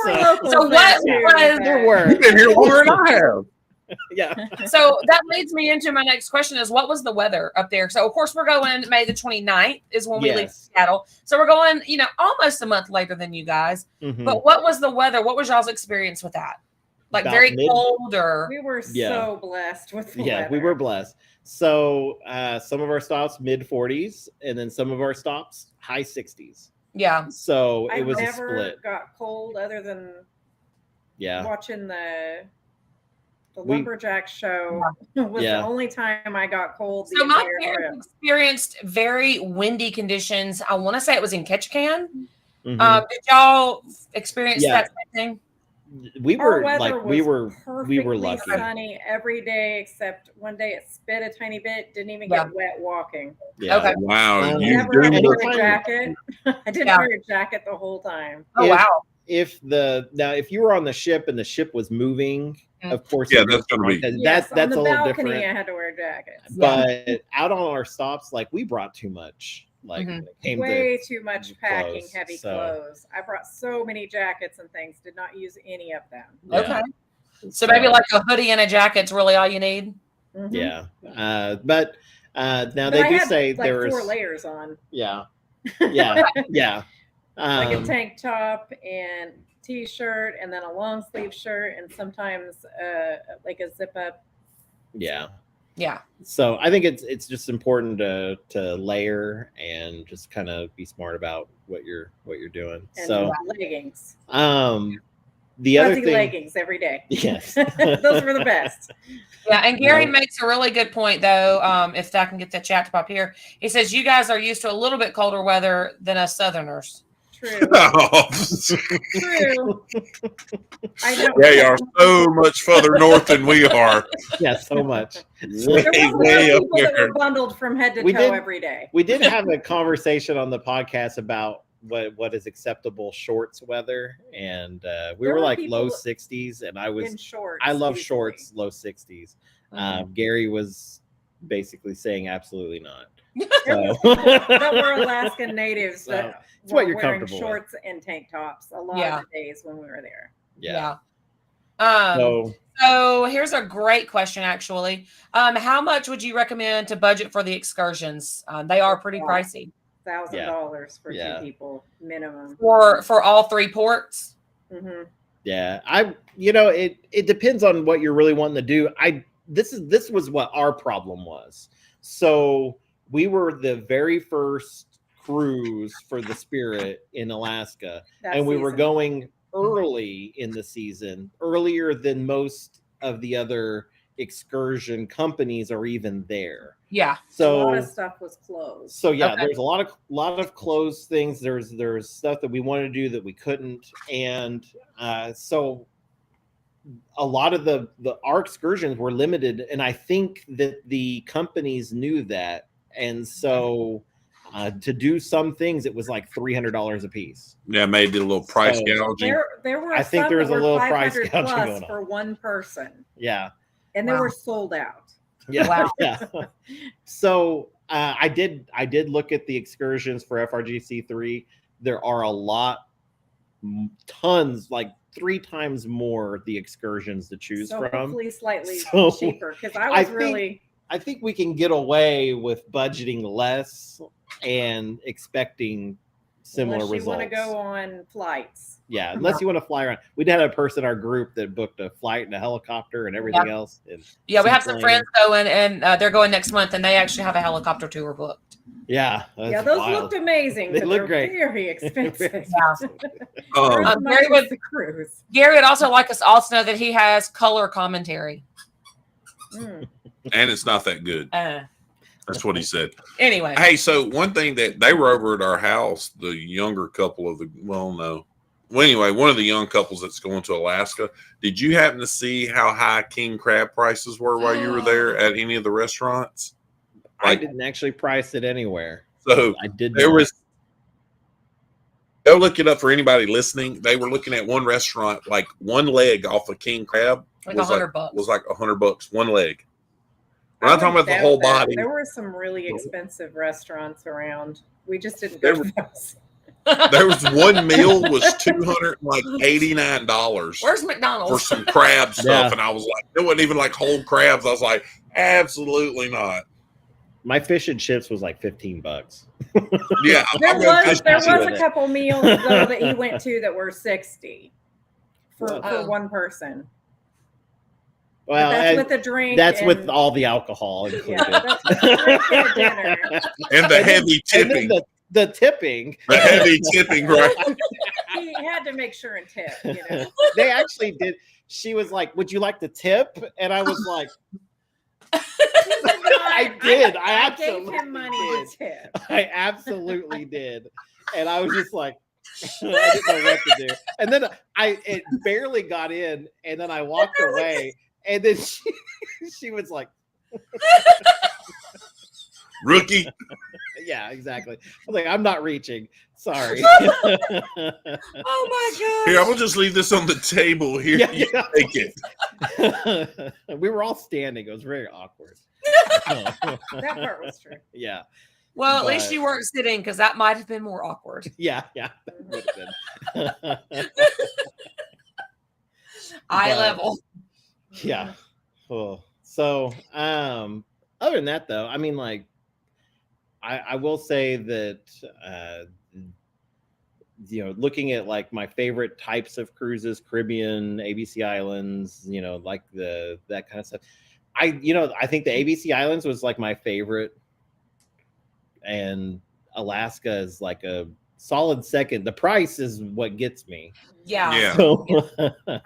were locals So there, what too, was- but- there were. You've been here longer than I have. Yeah. So that leads me into my next question is what was the weather up there? So of course we're going May the 29th is when we leave Yes. Seattle. So we're going, almost a month later than you guys. Mhm. But what was the weather? What was y'all's experience with that? Like About very mid- cold or We were Yeah. so blessed with the Yeah, weather. we were blessed. So some of our stops mid 40s, and then some of our stops high 60s. yeah. So I it was a never split. got cold other than Yeah. watching the We- lumberjack show was Yeah. the only time I got cold. So The my entire trip. parents experienced very windy conditions. I want to say it was in Ketchikan. Mhm. Did y'all experience Yeah. that same thing? We Our were weather like we was were lucky. perfectly sunny every day except one day it spit a tiny bit. Didn't even Yeah. get wet walking. Yeah. Okay. Wow. Um, You Never had to do wear a anytime- jacket. I didn't Yeah. wear a jacket the whole time. Oh If- wow. If you were on the ship and the ship was moving, Mm. of course, Yeah, you that's gonna be- Yes, that's on the a little balcony different. I had to wear jackets. But out on our stops, like we brought too much. Like Mhm. when it came Way too much clothes, packing, heavy so- clothes. I brought so many jackets and things. Did not use any of them. Yeah. Okay. So maybe like a hoodie and a jacket's really all you need. Mhm. Yeah. But now But they I do had, say like there 4 was. layers on, Yeah. Yeah. Yeah. like a tank top and t-shirt, and then a long sleeve shirt, and sometimes like a zip up. Yeah. Yeah. So I think it's just important to layer and just kind of be smart about what you're doing. And So leggings, the other fuzzy thing, leggings every day. yes, Those were the best. Yeah, and Gary No. makes a really good point, though. If I can get the chat to pop here, he says you guys are used to a little bit colder weather than us Southerners. True. Oh, True. I don't. they are so much further north than we are. yeah, so much. Way, There wasn't way up people that there. were bundled from head to We toe did- every day. We did have a conversation on the podcast about what is acceptable shorts weather, and we There were were like people low 60s, and In shorts. I love easily. shorts, low 60s. Gary was basically saying absolutely not. There So- was people that were Alaskan natives So, that it's what were you're wearing comfortable with. shorts and tank tops a lot Yeah. of the days when we were there. Yeah. So here's a great question, actually. How much would you recommend to budget for the excursions? They are pretty pricey $1,000 for Yeah. 2 people minimum. for all 3 ports. Hmm. Yeah, it depends on what you're really wanting to do. This was what our problem was. So we were the very first cruise for the Spirit in Alaska, and we were going early in the season, earlier than most of the other excursion companies are even there. Yeah. So a lot of stuff was closed. So yeah, Okay. there's a lot of closed things. There's stuff that we wanted to do that we couldn't, and so a lot of our excursions were limited, and I think that the companies knew that, and so to do some things, it was like $300 a piece. Yeah, made it a little price So, gouging. There were I think some there was that a were little price 500 gouging plus going on. for one person, Yeah, and they Wow. were sold out. yeah, Wow. yeah. So I did look at the excursions for FRGC3. There are a lot, tons, like 3 times more the excursions to choose So from. hopefully slightly So, cheaper, because I I was think- really I think we can get away with budgeting less and expecting similar unless you results. want to go on flights. Yeah, unless you want to fly around. We'd had a person in our group that booked a flight and a helicopter and everything else. And Yeah, we have some seaplane. friends going, and they're going next month, and they actually have a helicopter tour booked. Yeah, that's Yeah, those wild. looked amazing. They but look they're great. Very expensive. Yeah. Not as Um, much Gary as would- the cruise. Gary would also like us to also know that he has color commentary. Mm. and it's not that good. That's what he said. Anyway, Hey, so one thing that they were over at our house, the younger couple of the, well, no. Well, anyway, one of the young couples that's going to Alaska. Did you happen to see how high king crab prices were while you were there at any of the restaurants? I didn't actually price it anywhere. So I did. there not. was, go look it up for anybody listening. They were looking at one restaurant, like one leg off a king crab like was $100. was like $100, one leg. We're I not talking would about the doubt whole that. body. There were some really expensive restaurants around. We just didn't There go were- to those. There was one meal was $289 Where's for McDonald's? some crab stuff, Yeah. and I was like, it wasn't even like whole crabs. I was like, absolutely not. My fish and chips was like $15. Yeah, There I'm gonna was fish there and was chips. with a it. couple meals though that he went to that were 60 Oh. for one person. But Well, that's and with a drink. that's with and- all the alcohol included. Yeah, that's with a drink and a dinner. and the heavy And then tipping, the tipping. the heavy tipping, right? He had to make sure and tip. You know, They actually did. She was like, "Would you like the tip?" And I was like, I did. I gave absolutely him money did. to tip. I absolutely did. And I was just like, I didn't know what to do. And then it barely got in, and then I walked away, and then she was like, Rookie. yeah, exactly. I was like, I'm not reaching. Sorry. Oh my Here, I god! will just leave this on the table. Here, Yeah, you yeah. take it. We were all standing. It was very awkward. That part was true. Well, Yeah. at least But- you weren't sitting because that might have been more awkward. Yeah. Yeah. That would have been. Eye But- level. Yeah. Cool. So, other than that, though, I mean, like, I will say that, looking at like my favorite types of cruises, Caribbean, ABC Islands, like that kind of stuff. I think the ABC Islands was like my favorite, and Alaska is like a solid second. The price is what gets me. Yeah. Yeah. So,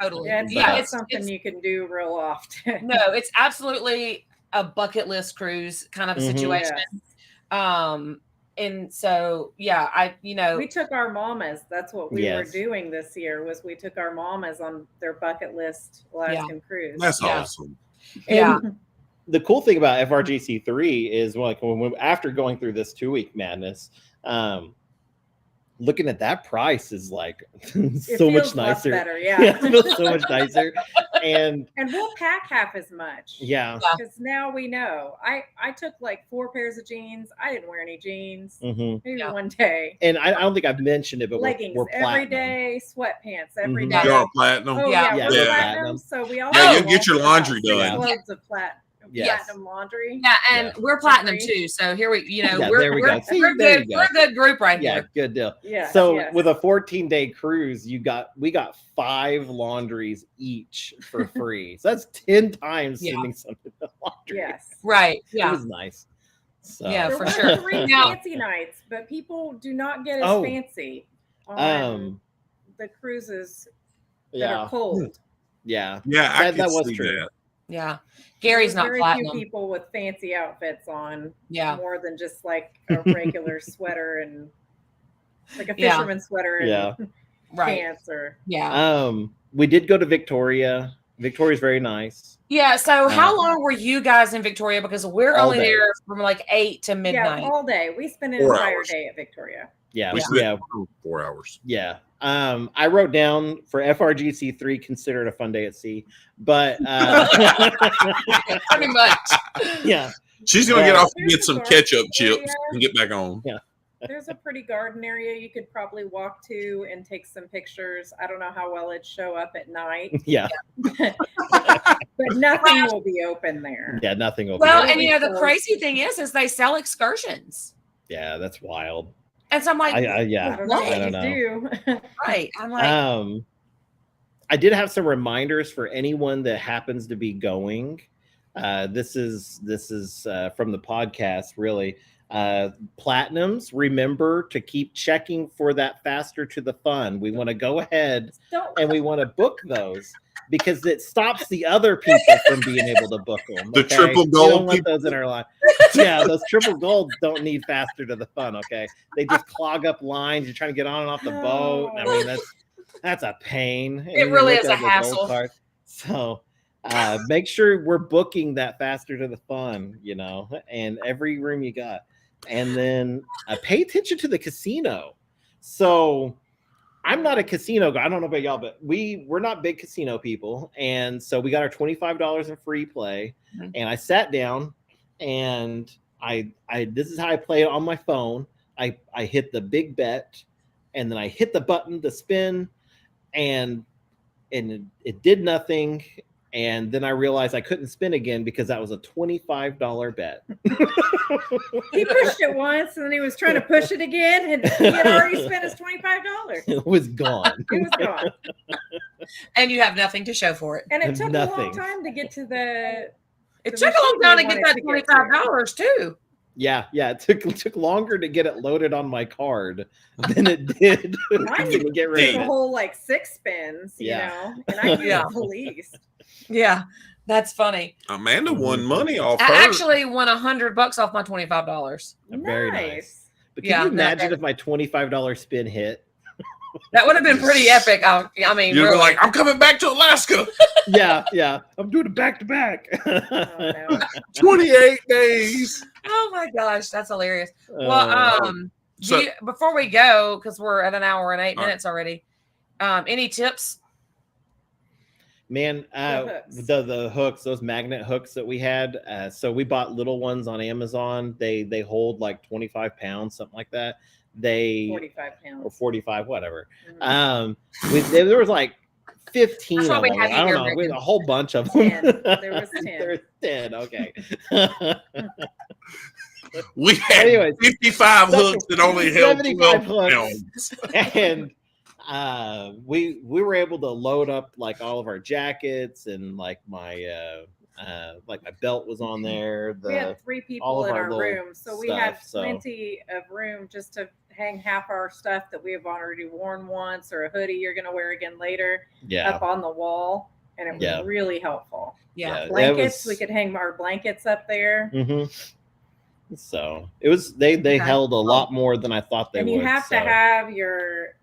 Totally. Yeah, it's Yeah, not it's something you can do real often. no, it's absolutely a bucket list cruise kind of a Mhm. situation. Yes. And so yeah, We took our mamas. That's what we were Yes. doing this year. Was we took our mamas on their bucket list Alaskan cruise. That's Yeah. awesome. Yeah. And the cool thing about FRGC3 is like after going through this 2-week madness, looking at that price is like It so feels much nicer. better, yeah. It feels so much nicer. And we'll pack half as much. yeah. Because now we know. I took like 4 pairs of jeans. I didn't wear any jeans. Mhm. Maybe Yeah. one day. And I don't think I've mentioned it, but Leggings we're every platinum. day, sweatpants every Mhm. day. You are platinum. Oh Yeah. yeah, Yeah, we're we're platinum. platinum. So we all Yeah, you'll get your laundry done. Loads of Yes. platinum laundry. Yeah, and Yeah. we're platinum Agree. too. So here we, Yeah, we're, there we we're, go. See, we're there good. you go. We're a good group right Yeah, here. good deal. Yeah. So yes. with a 14-day cruise, we got 5 laundries each for free. So that's 10 times Yeah. sending something to laundry. Yes. Right. It Yeah. was nice. So, Yeah, There for were sure. 3 Now- fancy nights, but people do not get as Oh. fancy on the cruises that yeah, are cold. yeah. Yeah, I That can was see true. that. Yeah. Gary's There not were very platinum. few people with fancy outfits on. Yeah. More than just like a regular sweater and like a Yeah. fisherman's sweater and Yeah. Right. pants or Yeah. We did go to Victoria. Victoria's very nice. Yeah. So how long were you guys in Victoria? Because we're All only day. there from like 8 to midnight. yeah, all day. We spent an 4 entire hours. day at Victoria. Yeah, We yeah, spent 4 hours. yeah. I wrote down for FRGC3, consider it a fun day at sea. But Pretty much. yeah, She's gonna Yeah. get off and There's get a some garden ketchup chips area. and get back on. There's a pretty garden area you could probably walk to and take some pictures. I don't know how well it'd show up at night, yeah, but nothing will be open there. yeah. Nothing will. Well, be and there. the crazy thing is they sell excursions. Yeah, that's wild. And so I'm like, I don't know What? what I you don't do. right. I'm like, I did have some reminders for anyone that happens to be going. This is from the podcast, really. Platinums, remember to keep checking for that faster to the fun. We want to go ahead Don't and we want to book those because it stops the other people from being able to book them. The okay? triple We gold don't want people. those in our line. Yeah, those triple golds don't need faster to the fun. Okay, they just clog up lines. You're trying to get on and off the boat. I mean, that's a pain. And It you really look is a at the gold hassle. card. So make sure we're booking that faster to the fun, and every room you got. And then pay attention to the casino. So I'm not a casino guy. I don't know about y'all, but we're not big casino people. And so we got our $25 in free play. Mhm. And I sat down and I this is how I play it on my phone. I hit the big bet and then I hit the button to spin and it did nothing. And then I realized I couldn't spin again because that was a $25 bet. He pushed it once and then he was trying to push it again and he had already spent his $25. It was gone. It was gone. and you have nothing to show for it. And it took a Nothing. long time to get to the It The took a long machine time we to get wanted that to get to. $25 too. Yeah, it took longer to get it loaded on my card than it did Mine to get rid the of it. whole like 6 spins, Yeah. and I used Yeah. the least. Yeah, that's funny. Amanda won money off I her. actually won $100 off my $25. Very nice. But can Yeah, you no, imagine that- if my $25 spin hit? That would have been pretty epic. I mean, You're really. like, I'm coming back to Alaska. Yeah. I'm doing it back to back. Oh, no. 28 days. Oh my gosh, that's hilarious. Uh, Well, So- before we go, because we're at an hour and 8 All right. minutes already, any tips? man, hooks. the hooks, those magnet hooks that we had. So we bought little ones on Amazon. They hold like 25 pounds, something like that. 45 Or pounds. 45, whatever. Mhm. There was like 15 That's why of we them. have you I don't here, know. Megan. A whole bunch of them. 10. There was 10. There was 10. Okay. We had Anyways, 55 so hooks that only held 75 12 hooks. pounds. And we were able to load up like all of our jackets, and like my belt was on there. We had 3 all people of in our our little room, so we had stuff, so- plenty of room just to hang half our stuff that we have already worn once, or a hoodie you're going to wear again later, Yeah. up on the wall, and it was Yeah. really helpful. Yeah. Blankets, we could hang our blankets up there. So it was they held a lot more than I thought they And would. you have to so. have your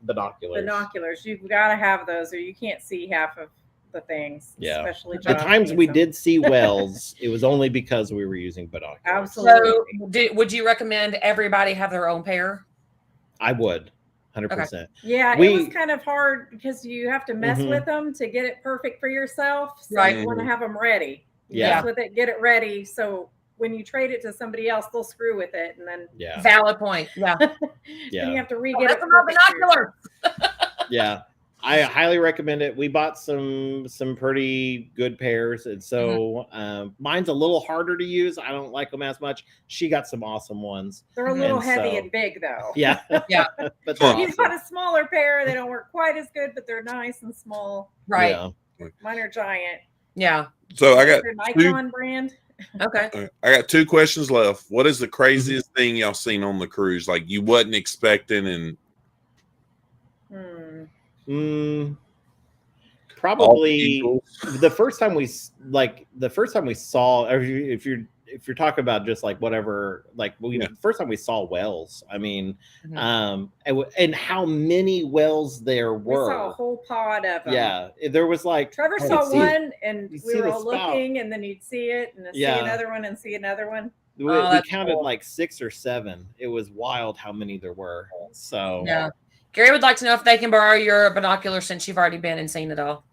binoculars. binoculars. You've got to have those, or you can't see half of the things. Yeah. Especially The Josh times we needs them. did see whales, it was only because we were using binoculars. Absolutely. So, would you recommend everybody have their own pair? I would, 100%. Yeah, it We- was kind of hard because you have to mess Mhm. with them to get it perfect for yourself. So Right. you want to have them ready. You Yeah. mess with it, get it ready. So when you trade it to somebody else, they'll screw with it, and then Yeah. Valid point. Yeah. then Yeah. you have to re-get That's it. not perfect for yourself. binocular. Yeah. I highly recommend it. We bought some pretty good pairs, and so mine's a little harder to use. I don't like them as much. She got some awesome ones. They're a little And heavy so- and big, though. Yeah. Yeah. But they're You've got awesome. a smaller pair. They don't work quite as good, but they're nice and small. Right. Yeah. Mine are giant. Yeah. So I got They're Nikon brand. Okay. I got 2 questions left. What is the craziest thing y'all seen on the cruise? Like you wasn't expecting, and Probably all the first time we saw, or if you're talking about just like whatever, like the first time we saw whales, I mean, Mhm. and how many whales there We saw a were. whole pod of them. Yeah, there was like Trevor I saw could see it. one, and You we see were the all spout. looking, and then you'd see it, and then Yeah. see another one, and see another one. We, Oh, we that's counted cool. like 6 or 7. It was wild how many there were. So Yeah. Gary would like to know if they can borrow your binoculars since you've already been and seen it all.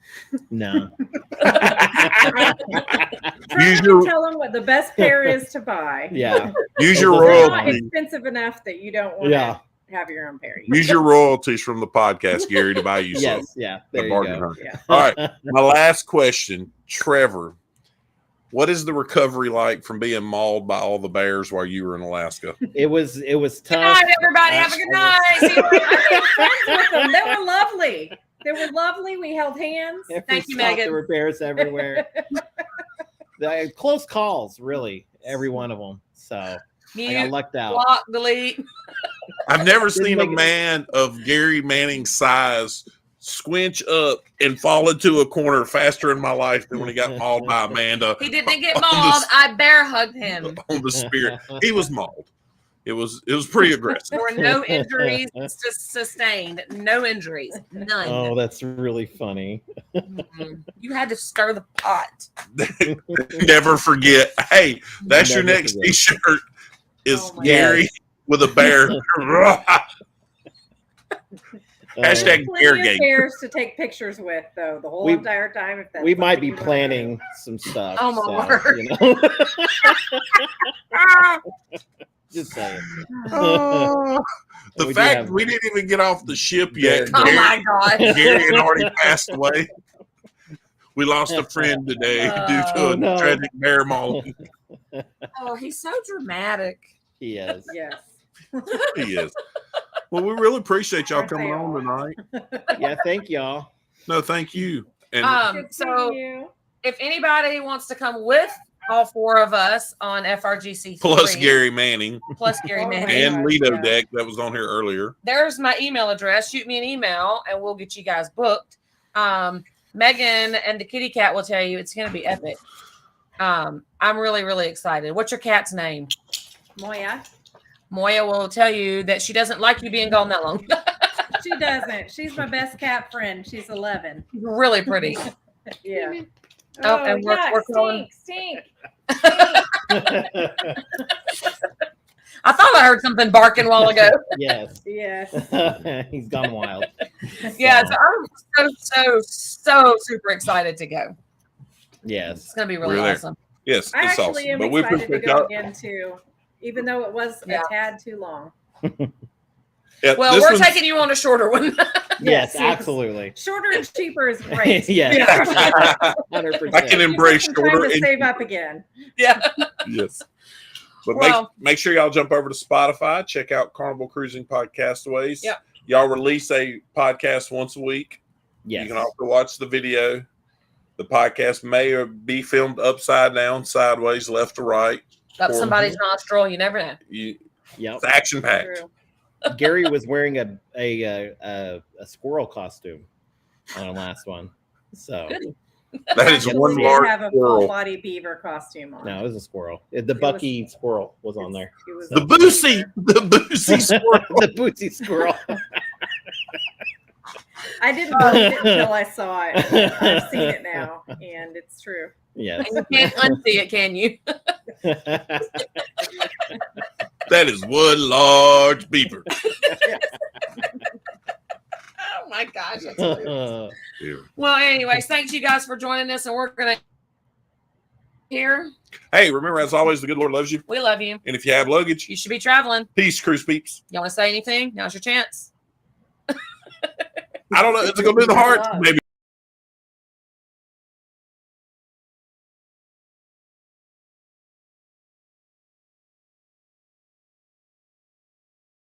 no. Trevor Use can your- tell them what the best pair is to buy. Yeah. use your They're not royalties. expensive enough that you don't want Yeah. to have your own pair. Use your royalties from the podcast, Gary, to buy you some. Yes. Yeah. There The you bargain go. hunt. Yeah. All right. My last question, Trevor. What is the recovery like from being mauled by all the bears while you were in Alaska? It was Good tough. night, everybody. Have a good night. See you later. I made friends with them. They were lovely. They were lovely. We held hands. Every Thank you, stop, Megan. There were bears everywhere. Close calls, really, every one of them. So I got Mute, lucked out. block, delete. I've never Didn't seen a make it- man of Gary Manning's size squinch up and fall into a corner faster in my life than when he got mauled by Amanda He didn't get On the mauled. s- I bear hugged him. on the Spirit. He was mauled. It was pretty aggressive. There were no injuries sustained. No injuries. None. Oh, that's really funny. Mhm. You had to stir the pot. Never forget. Hey, that's your Never next forget. T-shirt. Is Oh my Gary with a bear? Hashtag Plenty bear of game. bears to take pictures with, though, the whole We- entire time. If that's We might something be you wanna planning some stuff. Oh, my so, word. you know. Just saying. Oh, the We do fact have- we didn't even get off the ship yet. Oh Gary, my God. Gary had already passed away. We lost a friend today due to Oh, a no. tragic bear mauling. Oh, he's so dramatic. He is. do. Yes. He is. Well, we really appreciate y'all Aren't coming they on all? tonight. Yeah, thank y'all. No, thank you. And Good So seeing you. if anybody wants to come with all 4 of us on FRGC plus 3, Gary Manning plus Gary Oh my Manning, and gosh, Lido yeah. Deck that was on here earlier. there's my email address. Shoot me an email and we'll get you guys booked. Megan and the kitty cat will tell you it's going to be epic. I'm really, really excited. What's your cat's name? Moya. Moya will tell you that she doesn't like you being gone that long. She doesn't. She's my best cat friend. She's 11. Really pretty. Yeah. Oh, and we're yuck, calling- stink. I thought I heard something barking a while ago. Yes. Yes. He's gone wild. Yeah, so I'm so super excited to go. Yes. It's going to be really We're there. awesome. Yes, I it's actually awesome. am But we excited to appreciate go y'all. again too, even though it was Yeah. a tad too long. Yeah, Well, this we're one's- taking you on a shorter one. Yes, Yes. absolutely. Shorter and cheaper is great. Yes, I 100%. can embrace Some time shorter to and save up again. Yeah. yes. But Well- make sure y'all jump over to Spotify, check out Carnival Cruising Podcastaways. Yep. Y'all release a podcast once a week. Yes. You can also watch the video. The podcast may be filmed upside down, sideways, left to right. Up Or- somebody's nostril. You never know. Yep. It's action packed. True. Gary was wearing a squirrel costume on our last one. So Goody. That is Actually, one did large have a squirrel. full body beaver costume on. no, it was a squirrel. The Bucky squirrel was on there. It was The a Boosie, beaver. the Boosie squirrel. The bootsy squirrel. I didn't believe it until I saw it. I've seen it now, and it's true. Yes. You can't unsee it, can you? That is one large beaver. Oh my gosh. That's hilarious. Well, anyways, thanks you guys for joining us, and we're gonna here. Hey, remember, as always, the good Lord loves you. We love you. And if you have luggage, You should be traveling. peace, cruise peeps. You want to say anything? Now's your chance. I don't know. It's going to do the heart. Maybe.